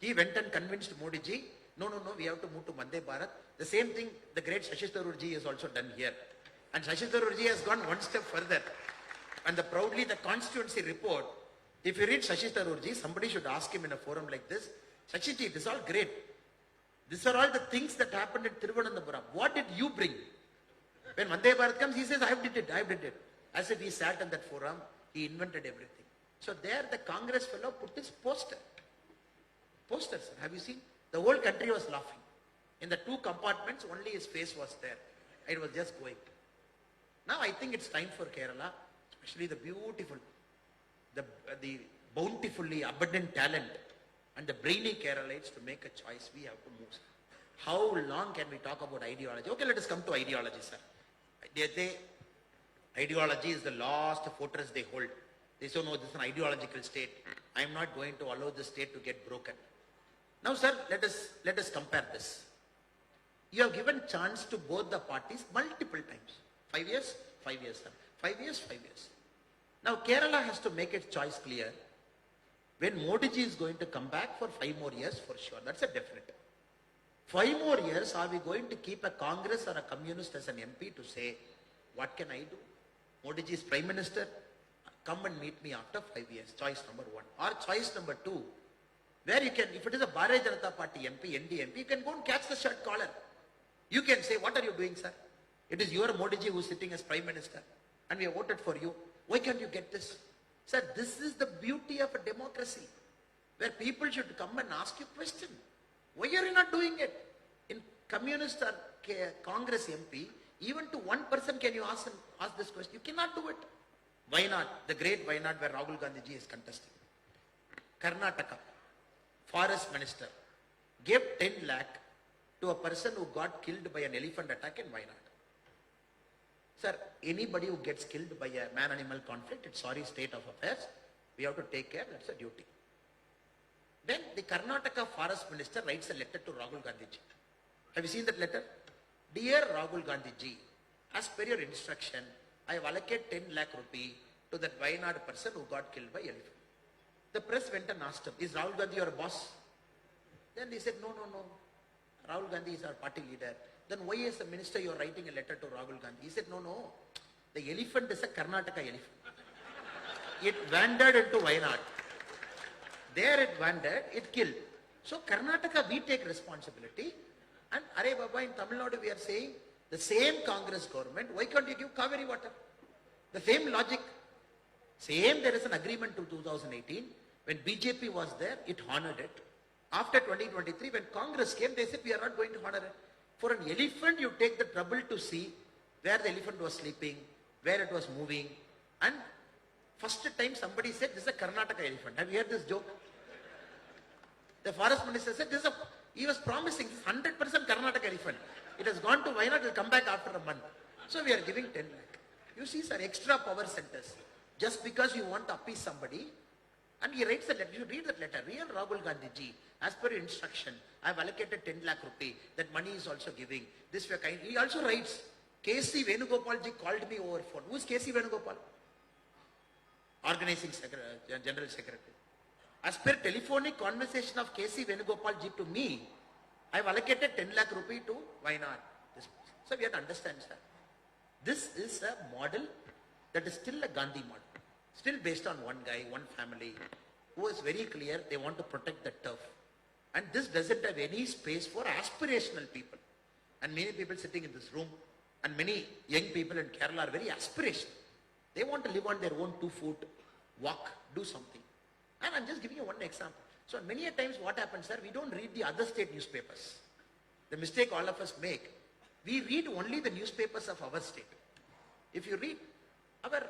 he went and convinced Modi ji, no, we have to move to Vande Bharat. The same thing the great Shashi Tharoor ji has also done here. And Shashi Tharoor ji has gone one step further. And proudly the constituency report, if you read Shashi Tharoor ji, somebody should ask him in a forum like this, Shashi ji, this is all great. These are all the things that happened at Thiruvananthapuram. What did you bring? When Vande Bharat comes, he says, I did it. As if he sat in that forum, he invented everything. So there the Congress fellow put his poster. Poster, sir. Have you seen? The whole country was laughing. In the 2 compartments, only his face was there. It was just going. Now I think it's time for Kerala, especially the beautiful, the bountifully abundant talent and the brainy Keralites to make a choice. We have to move. How long can we talk about ideology? Okay, let us come to ideology, sir. Ideology is the last fortress they hold. They say, no, this is an ideological state. I am not going to allow the state to get broken. Now, sir, let us compare this. You have given chance to both the parties multiple times. 5 years, 5 years, sir. 5 years, 5 years. Now, Kerala has to make its choice clear. When Modi ji is going to come back for 5 more years, for sure. That's a definite. 5 more years, are we going to keep a Congress or a communist as an MP to say, what can I do? Modi ji is Prime Minister. Come and meet me after 5 years. Choice number 1. Or choice number 2. where you can, if it is a Bharatiya Janata Party MP, ND MP, you can go and catch the shirt collar. You can say, what are you doing, sir? It is your Modi ji who is sitting as Prime Minister and we have voted for you. Why can't you get this? Sir, this is the beauty of a democracy where people should come and ask you question. Why are you not doing it? In Communist or Congress MP, even to one person can you ask this question? You cannot do it. Why not? The great why not where Rahul Gandhi ji is contesting. Karnataka, Forest Minister, gave 10 lakh to a person who got killed by an elephant attack in Wayanad. Sir, anybody who gets killed by a man-animal conflict, it's sorry state of affairs. We have to take care, that's a duty. Then the Karnataka Forest Minister writes a letter to Rahul Gandhi ji. Have you seen that letter? Dear Rahul Gandhi ji, as per your instruction, I have allocated 10 lakh rupee to that Wayanad person who got killed by elephant. The press went and asked him, is Rahul Gandhi your boss? Then they said, no. Rahul Gandhi is our party leader. Then why as a minister you are writing a letter to Rahul Gandhi? He said, no. The elephant is a Karnataka elephant. It wandered into Wayanad. There it wandered, it killed. So Karnataka, we take responsibility. And Are Baba, in Tamil Nadu we are saying, the same Congress government, why can't you give Kaveri water? The same logic. Same, there is an agreement to 2018. When BJP was there, it honored it. After 2023, when Congress came, they said, we are not going to honor it. For an elephant, you take the trouble to see where the elephant was sleeping, where it was moving. And first time somebody said, this is a Karnataka elephant. Have you heard this joke? The forest minister said, he was promising 100% Karnataka elephant. It has gone to Wayanad, it will come back after a month. So we are giving 10 lakh. You see, sir, extra power centers. Just because you want to appease somebody, and he writes a letter, you should read that letter. Real Rahul Gandhi ji, as per your instruction, I have allocated 10 lakh rupee. That money is also giving. This way kind. He also writes, K.C. Venugopal ji called me over phone. Who is K.C. Venugopal? Organizing General Secretary. As per telephonic conversation of K.C. Venugopal ji to me, I have allocated 10 lakh rupee to Wayanad. So we have to understand, sir. This is a model that is still a Gandhi model. Still based on one guy, one family, who is very clear they want to protect the turf. And this doesn't have any space for aspirational people. And many people sitting in this room, and many young people in Kerala are very aspirational. They want to live on their own 2 feet, walk, do something. And I'm just giving you one example. So many a times what happens, sir, we don't read the other state newspapers. The mistake all of us make, we read only the newspapers of our state. If you read our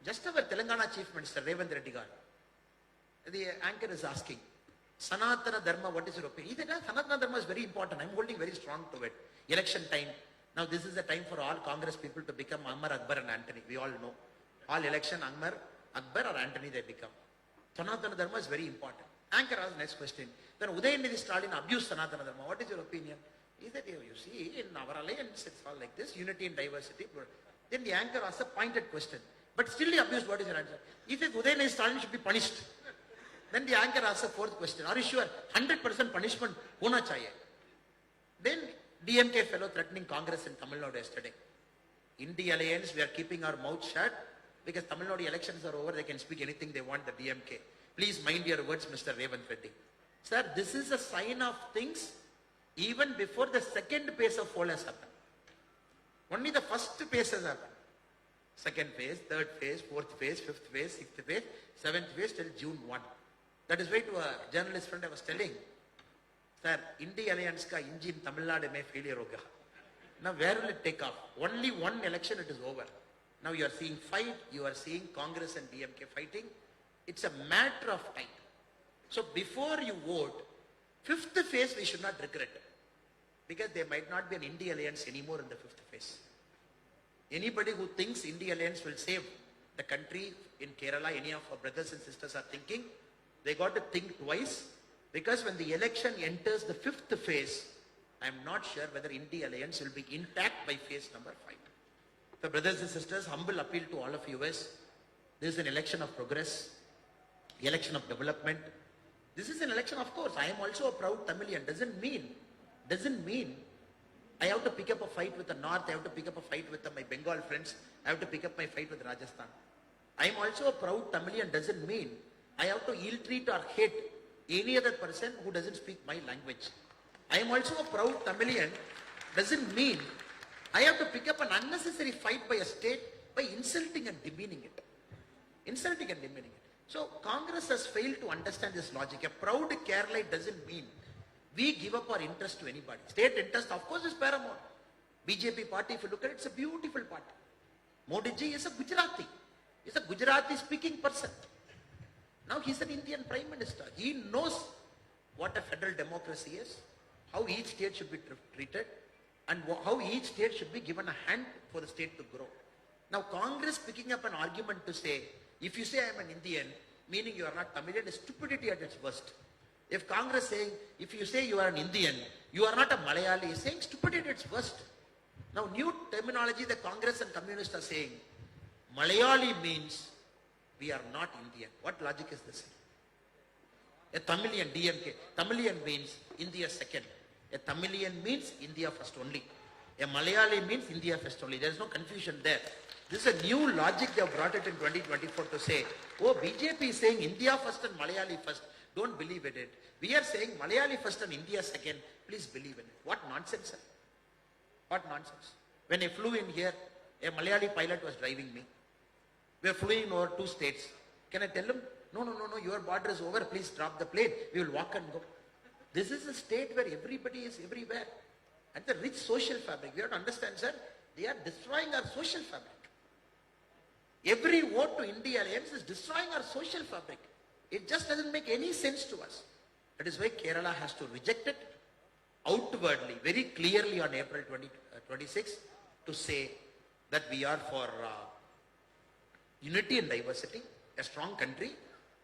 Telangana Chief Minister, Revanth Reddy garu, the anchor is asking, Sanatana Dharma, what is your opinion? He said, Sanatana Dharma is very important. I'm holding very strong to it. Election time. Now this is the time for all Congress people to become Ammar, Akbar and Antony. We all know. All election, Ammar, Akbar or Antony they become. Sanatana Dharma is very important. Anchor asked next question. Then Udayanithi Stalin abused Sanatana Dharma. What is your opinion? He said, you see, in our alliance, it's all like this, unity and diversity. Then the anchor asked a pointed question. But still he abused, what is your answer? He said, Udayanithi Stalin should be punished. Then the anchor asked a fourth question. Are you sure? 100% punishment hona chahiye. Then DMK fellow threatening Congress in Tamil Nadu yesterday. In the alliance, we are keeping our mouth shut because Tamil Nadu elections are over. They can speak anything they want, the DMK. Please mind your words, Mr. Revanth Reddy. Sir, this is a sign of things even before the second phase of poll has happened. Only the first phase has happened. Second phase, third phase, fourth phase, fifth phase, sixth phase, seventh phase till June 1. That is why to a journalist friend I was telling, sir, India Alliance ka engine Tamil Nadu mein failure hoga. Now where will it take off? Only one election it is over. Now you are seeing fight, you are seeing Congress and DMK fighting. It's a matter of time. So before you vote, fifth phase we should not regret. Because there might not be an India Alliance anymore in the fifth phase. Anybody who thinks India Alliance will save the country in Kerala, any of our brothers and sisters are thinking, they got to think twice. Because when the election enters the fifth phase, I am not sure whether India Alliance will be intact by phase number 5. So brothers and sisters, humble appeal to all of you is, this is an election of progress, election of development. This is an election, of course. I am also a proud Tamilian. Doesn't mean I have to pick up a fight with the North, I have to pick up a fight with my Bengal friends, I have to pick up my fight with Rajasthan. I am also a proud Tamilian. Doesn't mean I have to ill-treat or hate any other person who doesn't speak my language. I am also a proud Tamilian doesn't mean I have to pick up an unnecessary fight by a state by insulting and demeaning it. Insulting and demeaning it. So Congress has failed to understand this logic. A proud Keralite doesn't mean we give up our interest to anybody. State interest, of course, is paramount. BJP party, if you look at it, it's a beautiful party. Modi ji is a Gujarati. He's a Gujarati speaking person. Now he's an Indian Prime Minister. He knows what a federal democracy is, how each state should be treated, and how each state should be given a hand for the state to grow. Now Congress picking up an argument to say, if you say I am an Indian, meaning you are not Tamilian, is stupidity at its worst. If Congress saying, if you say you are an Indian, you are not a Malayali, is saying stupidity at its worst. Now new terminology the Congress and communists are saying, Malayali means we are not Indian. What logic is this? A Tamilian, DMK. Tamilian means India second. A Tamilian means India first only. A Malayali means India first only. There is no confusion there. This is a new logic they have brought it in 2024 to say, oh, BJP is saying India first and Malayali first. Don't believe in it. We are saying Malayali first and India second. Please believe in it. What nonsense, sir? What nonsense? When I flew in here, a Malayali pilot was driving me. We are flying over 2 states. Can I tell him, no, your border is over. Please drop the plane. We will walk and go. This is a state where everybody is everywhere. And the rich social fabric. We have to understand, sir, they are destroying our social fabric. Every vote to India Alliance is destroying our social fabric. It just doesn't make any sense to us. That is why Kerala has to reject it outwardly, very clearly on April 26 to say that we are for unity and diversity, a strong country,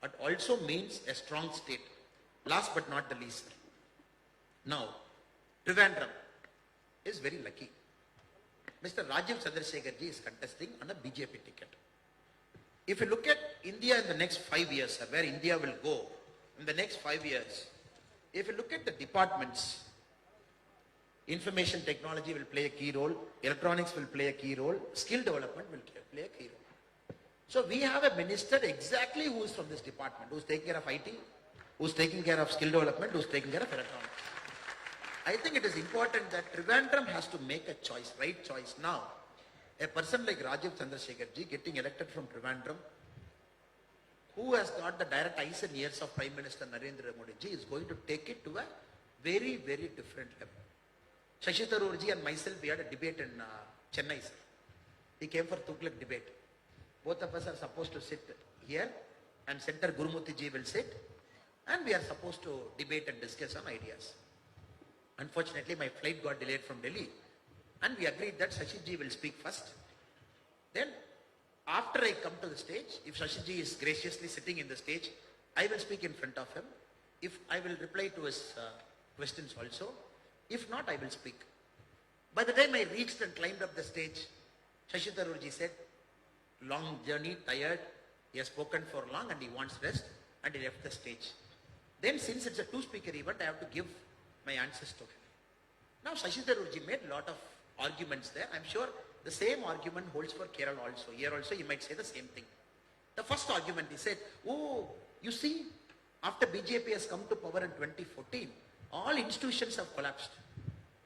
but also means a strong state. Last but not the least. Now, Trivandrum is very lucky. Mr. Rajiv Chandrasekhar ji is contesting on a BJP ticket. If you look at India in the next 5 years, sir, where India will go in the next 5 years, if you look at the departments, information technology will play a key role, electronics will play a key role, skill development will play a key role. So we have a minister exactly who is from this department, who is taking care of IT, who is taking care of skill development, who is taking care of electronics. I think it is important that Trivandrum has to make a choice, right choice. Now, a person like Rajiv Chandrasekhar ji getting elected from Trivandrum, who has got the direct eyes and ears of Prime Minister Narendra Modi ji, is going to take it to a very, very different level. Shashi Tharoor ji and myself, we had a debate in Chennai, sir. He came for Tughlaq debate. Both of us are supposed to sit here and Senator Gurumurthy ji will sit, and we are supposed to debate and discuss on ideas. Unfortunately, my flight got delayed from Delhi, and we agreed that Shashi ji will speak first. Then, after I come to the stage, if Shashi ji is graciously sitting in the stage, I will speak in front of him. If I will reply to his questions also. If not, I will speak. By the time I reached and climbed up the stage, Shashi Tharoor ji said, long journey, tired, he has spoken for long and he wants rest, and he left the stage. Then, since it's a 2-speaker event, I have to give my answers to him. Now, Shashi Tharoor ji made a lot of arguments there. I'm sure the same argument holds for Kerala also. Here also, he might say the same thing. The first argument, he said, oh, you see, after BJP has come to power in 2014, all institutions have collapsed.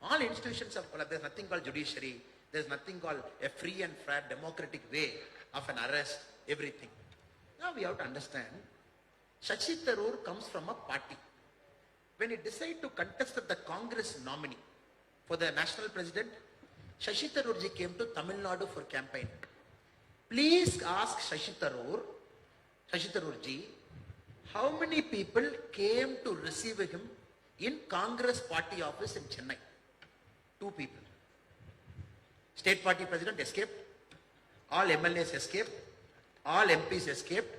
All institutions have collapsed. There's nothing called judiciary. There's nothing called a free and fair democratic way of an arrest, everything. Now we have to understand, Shashi Tharoor comes from a party. When he decided to contest as the Congress nominee for the national president, Shashi Tharoor ji came to Tamil Nadu for campaign. Please ask Shashi Tharoor ji, how many people came to receive him in Congress party office in Chennai? 2 people. State party president escaped. All MLAs escaped. All MPs escaped.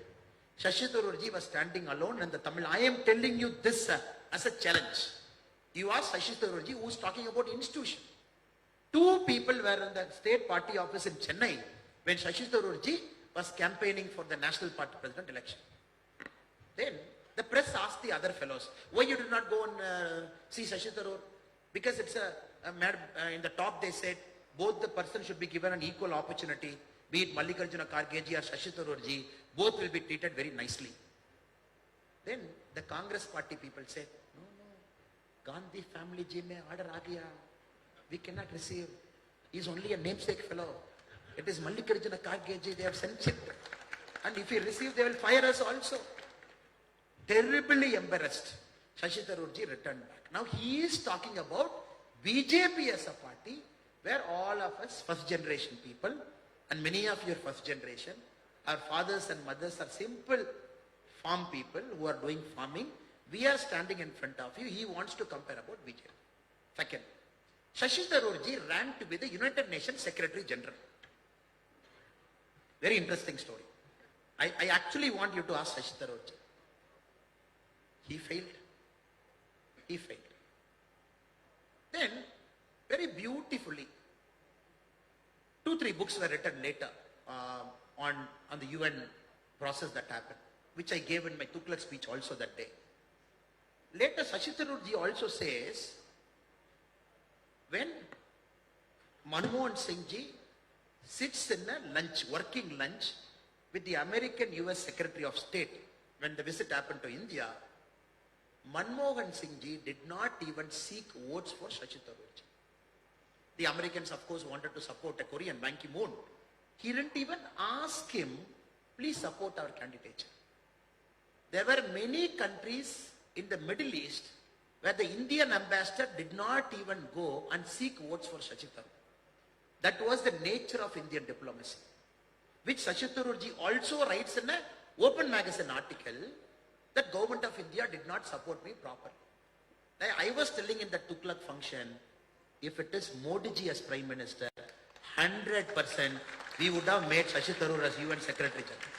Shashi Tharoor ji was standing alone in the Tamil. I am telling you this as a challenge. You ask Shashi Tharoor ji, who is talking about institution. 2 people were in the state party office in Chennai when Shashi Tharoor ji was campaigning for the national party president election. Then the press asked the other fellows, why you did not go and see Shashi Tharoor? Because it's in the top they said, both the person should be given an equal opportunity, be it Mallikarjuna Kharge ji or Shashi Tharoor ji, both will be treated very nicely. Then the Congress party people say, no, no, Gandhi family ji mein order aa gaya. We cannot receive. He is only a namesake fellow. It is Mallikarjuna Kharge ji, they have sent it. And if we receive, they will fire us also. Terribly embarrassed. Shashi Tharoor ji returned back. Now he is talking about BJP as a party where all of us first generation people and many of your first generation, our fathers and mothers are simple farm people who are doing farming. We are standing in front of you. He wants to compare about BJP. Second, Shashi Tharoor ji ran to be the United Nations Secretary General. Very interesting story. I actually want you to ask Shashi Tharoor ji. He failed. He failed. Then, very beautifully, 2-3 books were written later on the UN process that happened, which I gave in my Tughlaq speech also that day. Later, Shashi Tharoor ji also says, when Manmohan Singh ji sits in a lunch, working lunch with the American US Secretary of State when the visit happened to India, Manmohan Singh ji did not even seek votes for Shashi Tharoor ji. The Americans, of course, wanted to support a Korean, Ban Ki-moon. He didn't even ask him, please support our candidature. There were many countries in the Middle East where the Indian ambassador did not even go and seek votes for Shashi Tharoor. That was the nature of Indian diplomacy, which Shashi Tharoor ji also writes in an Open Magazine article that government of India did not support me properly. I was telling in the Tughlaq function, if it is Modi ji as Prime Minister, 100% we would have made Shashi Tharoor as UN Secretary General.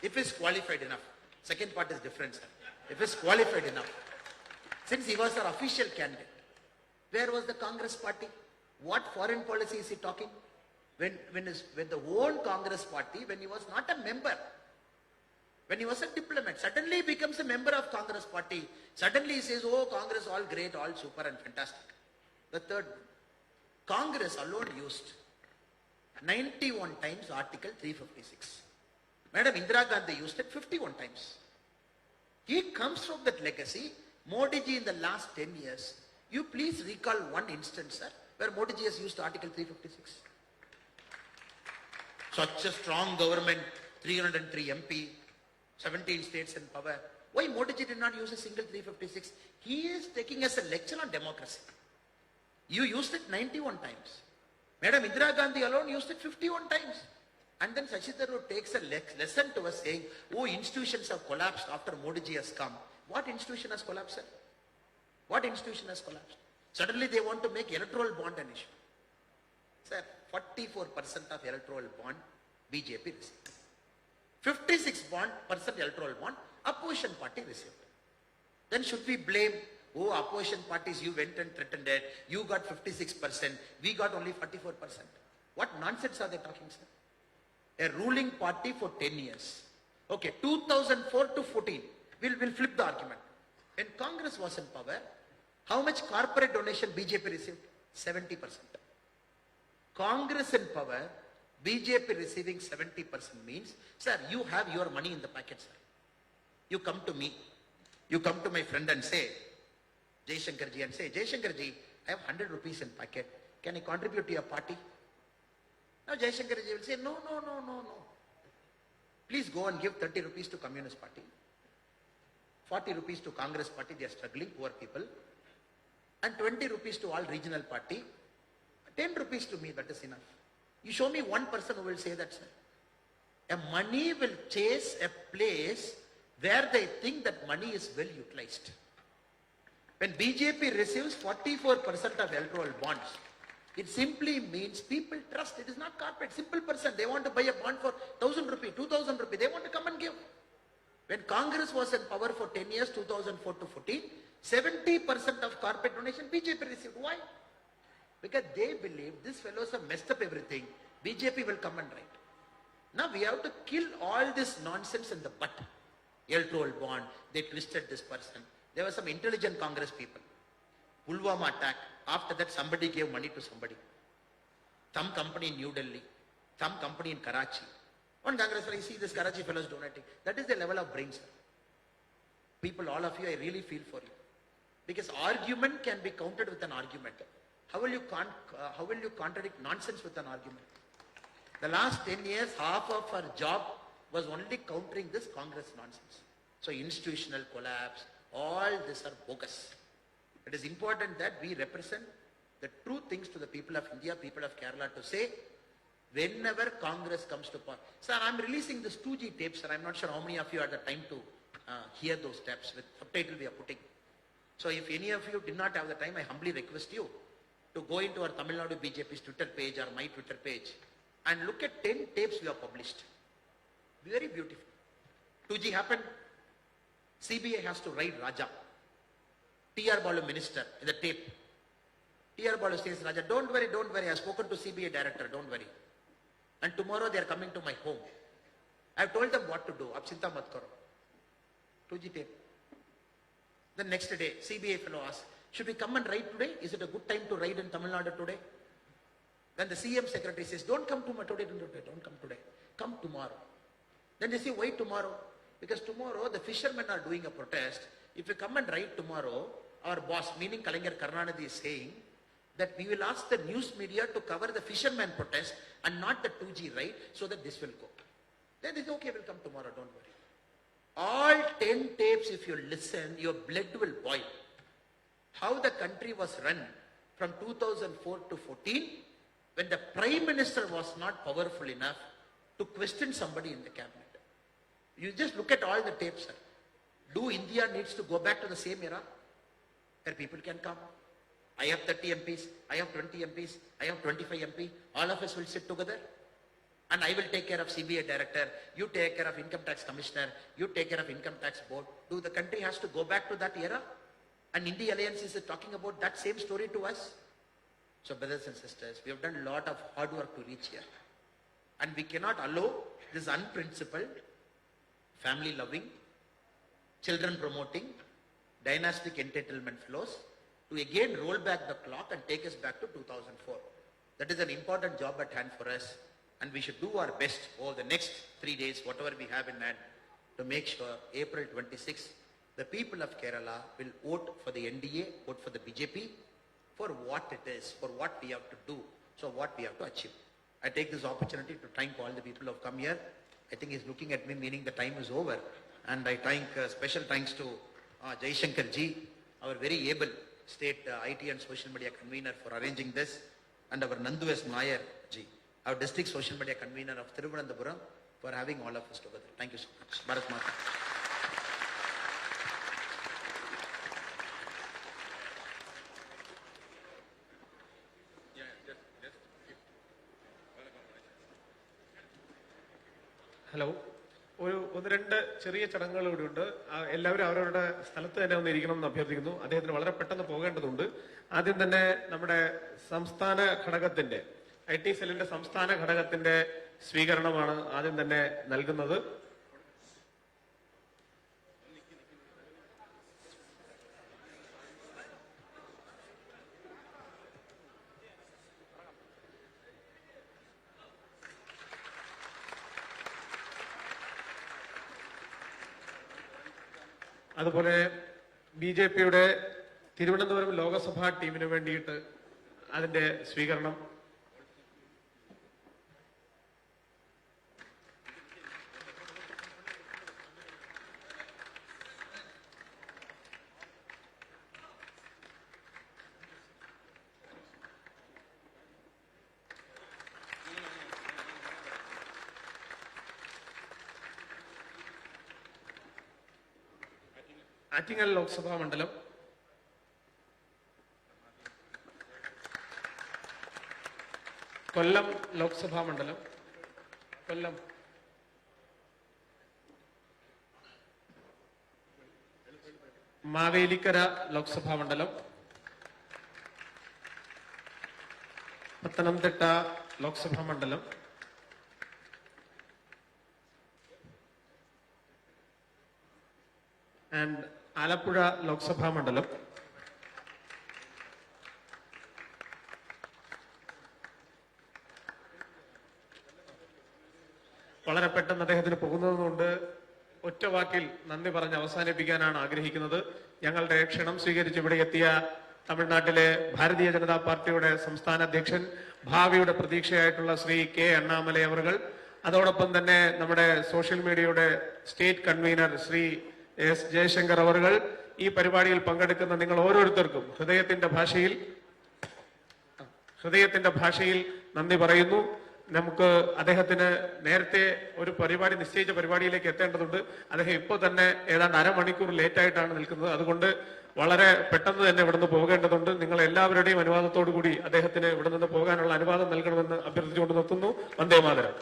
If he is qualified enough. Second part is different, sir. If he is qualified enough. Since he was our official candidate, where was the Congress party? What foreign policy is he talking? When the whole Congress party, when he was not a member, when he was a diplomat, suddenly he becomes a member of Congress party. Suddenly he says, oh, Congress all great, all super and fantastic. The third, Congress alone used 91 times Article 356. Madam Indira Gandhi used it 51 times. He comes from that legacy. Modi ji in the last 10 years, you please recall one instance, sir, where Modi ji has used Article 356. Such a strong government, 303 MP, 17 states in power. Why Modi ji did not use a single 356? He is taking us a lecture on democracy. You used it 91 times. Madam Indira Gandhi alone used it 51 times. And then Shashi Tharoor takes a lesson to us saying, oh, institutions have collapsed after Modi ji has come. What institution has collapsed, sir? What institution has collapsed? Suddenly they want to make electoral bond an issue. Sir, 44% of electoral bond BJP received. 56% electoral bond opposition party received. Then should we blame, oh, opposition parties, you went and threatened it, you got 56%, we got only 44%. What nonsense are they talking, sir? A ruling party for 10 years. Okay, 2004 to 14, we'll flip the argument. When Congress was in power, how much corporate donation BJP received? 70%. Congress in power, BJP receiving 70% means, sir, you have your money in the packet, sir. You come to me, you come to my friend and say, Jaishankar ji, and say, Jaishankar ji, I have 100 rupees in packet. Can I contribute to your party? Now Jaishankar ji will say, no. Please go and give 30 rupees to Communist Party, 40 rupees to Congress Party, they are struggling, poor people, and 20 rupees to all regional party, 10 rupees to me, that is enough. You show me one person who will say that, sir. A money will chase a place where they think that money is well utilized. When BJP receives 44% of electoral bonds, it simply means people trust. It is not corporate. Simple person. They want to buy a bond for 1,000 rupees, 2,000 rupees. They want to come and give. When Congress was in power for 10 years, 2004 to 14, 70% of corporate donation BJP received. Why? Because they believe these fellows have messed up everything. BJP will come and write. Now we have to kill all this nonsense in the butt. Electoral bond, they twisted this person. There were some intelligent Congress people. Pulwama attack. After that, somebody gave money to somebody. Some company in New Delhi, some company in Karachi. One Congress, I see this Karachi fellows donating. That is the level of brain, sir. People, all of you, I really feel for you. Because argument can be countered with an argument. How will you contradict nonsense with an argument? The last 10 years, half of our job was only countering this Congress nonsense. So institutional collapse, all this are bogus. It is important that we represent the true things to the people of India, people of Kerala, to say, whenever Congress comes to power. Sir, I'm releasing this 2G tapes, and I'm not sure how many of you had the time to hear those tapes with subtitle we are putting. So if any of you did not have the time, I humbly request you to go into our Tamil Nadu BJP's Twitter page or my Twitter page and look at 10 tapes we have published. Very beautiful. 2G happened. CBI has to raid Raja. T.R. Balu minister in the tape. T.R. Balu says, Raja, don't worry, I have spoken to CBI director, don't worry. And tomorrow they are coming to my home. I have told them what to do. Ab chinta mat karo. 2G tape. The next day, CBI fellow asks, should we come and raid today? Is it a good time to raid in Tamil Nadu today? Then the CM secretary says, don't come today, don't come today. Come tomorrow. Then they say, why tomorrow? Because tomorrow the fishermen are doing a protest. If you come and raid tomorrow, our boss, meaning Kalaignar Karunanidhi, is saying that we will ask the news media to cover the fishermen protest and not the 2G raid so that this will go. Then they say, okay, we'll come tomorrow, don't worry. All 10 tapes, if you listen, your blood will boil. How the country was run from 2004 to 14, when the Prime Minister was not powerful enough to question somebody in the cabinet. You just look at all the tapes, sir. Do India needs to go back to the same era where people can come? I have 30 MPs, I have 20 MPs, I have 25 MP. All of us will sit together and I will take care of CBI director, you take care of income tax commissioner, you take care of income tax board. Do the country has to go back to that era? And India Alliance is talking about that same story to us? So brothers and sisters, we have done a lot of hard work to reach here. And we cannot allow this unprincipled, family loving, children promoting, dynastic entitlement flows to again roll back the clock and take us back to 2004. That is an important job at hand for us, and we should do our best over the next 3 days, whatever we have in hand, to make sure April 26th, the people of Kerala will vote for the NDA, vote for the BJP, for what it is, for what we have to do, so what we have to achieve. I take this opportunity to thank all the people who have come here. I think he's looking at me, meaning the time is over. And I thank, special thanks to Jaishankar ji, our very able state IT and social media convener for arranging this, and our Nandu S. Nair ji, our district social media convener of Thiruvananthapuram, for having all of us together. Thank you so much. Bharat Mata. Hello, ഒന്ന് രണ്ട് ചെറിയ ചടങ്ങുകൾ കൂടി ഉണ്ട്. എല്ലാവരും അവരവരുടെ സ്ഥലത്ത് തന്നെ ഒന്ന് ഇരിക്കണം എന്ന് അഭ്യർത്ഥിക്കുന്നു. അദ്ദേഹത്തിന് വളരെ പെട്ടെന്ന് പോകേണ്ടതുണ്ട്. ആദ്യം തന്നെ നമ്മുടെ സംസ്ഥാന ഘടകത്തിന്റെ IT സെല്ലിന്റെ സംസ്ഥാന ഘടകത്തിന്റെ സ്വീകരണമാണ് ആദ്യം തന്നെ നൽകുന്നത്. അതുപോലെ BJPയുടെ തിരുവനന്തപുരം ലോകസഭാ ടീമിന് വേണ്ടിയിട്ട് അതിന്റെ സ്വീകരണം. ആറ്റിങ്ങൽ ലോക്സഭാ മണ്ഡലം, കൊല്ലം ലോക്സഭാ മണ്ഡലം, കൊല്ലം, മാവേലിക്കര ലോക്സഭാ മണ്ഡലം, പത്തനംതിട്ട ലോക്സഭാ മണ്ഡലം, ആൻഡ് ആലപ്പുഴ ലോക്സഭാ മണ്ഡലം, വളരെ പെട്ടെന്ന് അദ്ദേഹത്തിന് പോകുന്നതുകൊണ്ട് ഒറ്റ വാക്കിൽ നന്ദി പറഞ്ഞ് അവസാനിപ്പിക്കാനാണ് ആഗ്രഹിക്കുന്നത്. ഞങ്ങളുടെ ക്ഷണം സ്വീകരിച്ച് ഇവിടെ എത്തിയ തമിഴ്നാട്ടിലെ ഭാരതീയ ജനതാ പാർട്ടിയുടെ സംസ്ഥാന അധ്യക്ഷൻ, ഭാവിയുടെ പ്രതീക്ഷയായിട്ടുള്ള ശ്രീ കെ അണ്ണാമലൈ അവർകൾ, അതോടൊപ്പം തന്നെ നമ്മുടെ സോഷ്യൽ മീഡിയയുടെ state convener Shri S Jayashankar അവർകൾ, ഈ പരിപാടിയിൽ പങ്കെടുക്കുന്ന നിങ്ങൾ ഓരോരുത്തർക്കും ഹൃദയത്തിന്റെ ഭാഷയിൽ നന്ദി പറയുന്നു. നമുക്ക് അദ്ദേഹത്തിന് നേരത്തെ ഒരു പരിപാടി നിശ്ചയിച്ച പരിപാടിയിലേക്ക് എത്തേണ്ടതുണ്ട്. അദ്ദേഹം ഇപ്പോൾ തന്നെ ഏതാണ്ട് അരമണിക്കൂർ ലേറ്റ് ആയിട്ടാണ് നിൽക്കുന്നത്. അതുകൊണ്ട് വളരെ പെട്ടെന്ന് തന്നെ ഇവിടുന്ന് പോകേണ്ടതുണ്ട്. നിങ്ങൾ എല്ലാവരുടെയും അനുവാദത്തോടു കൂടി അദ്ദേഹത്തിന് ഇവിടെ നിന്ന് പോകാനുള്ള അനുവാദം നൽകണമെന്ന് അഭ്യർത്ഥിച്ചുകൊണ്ട് നിർത്തുന്നു. വന്ദേ മാതരം.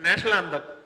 national anthem.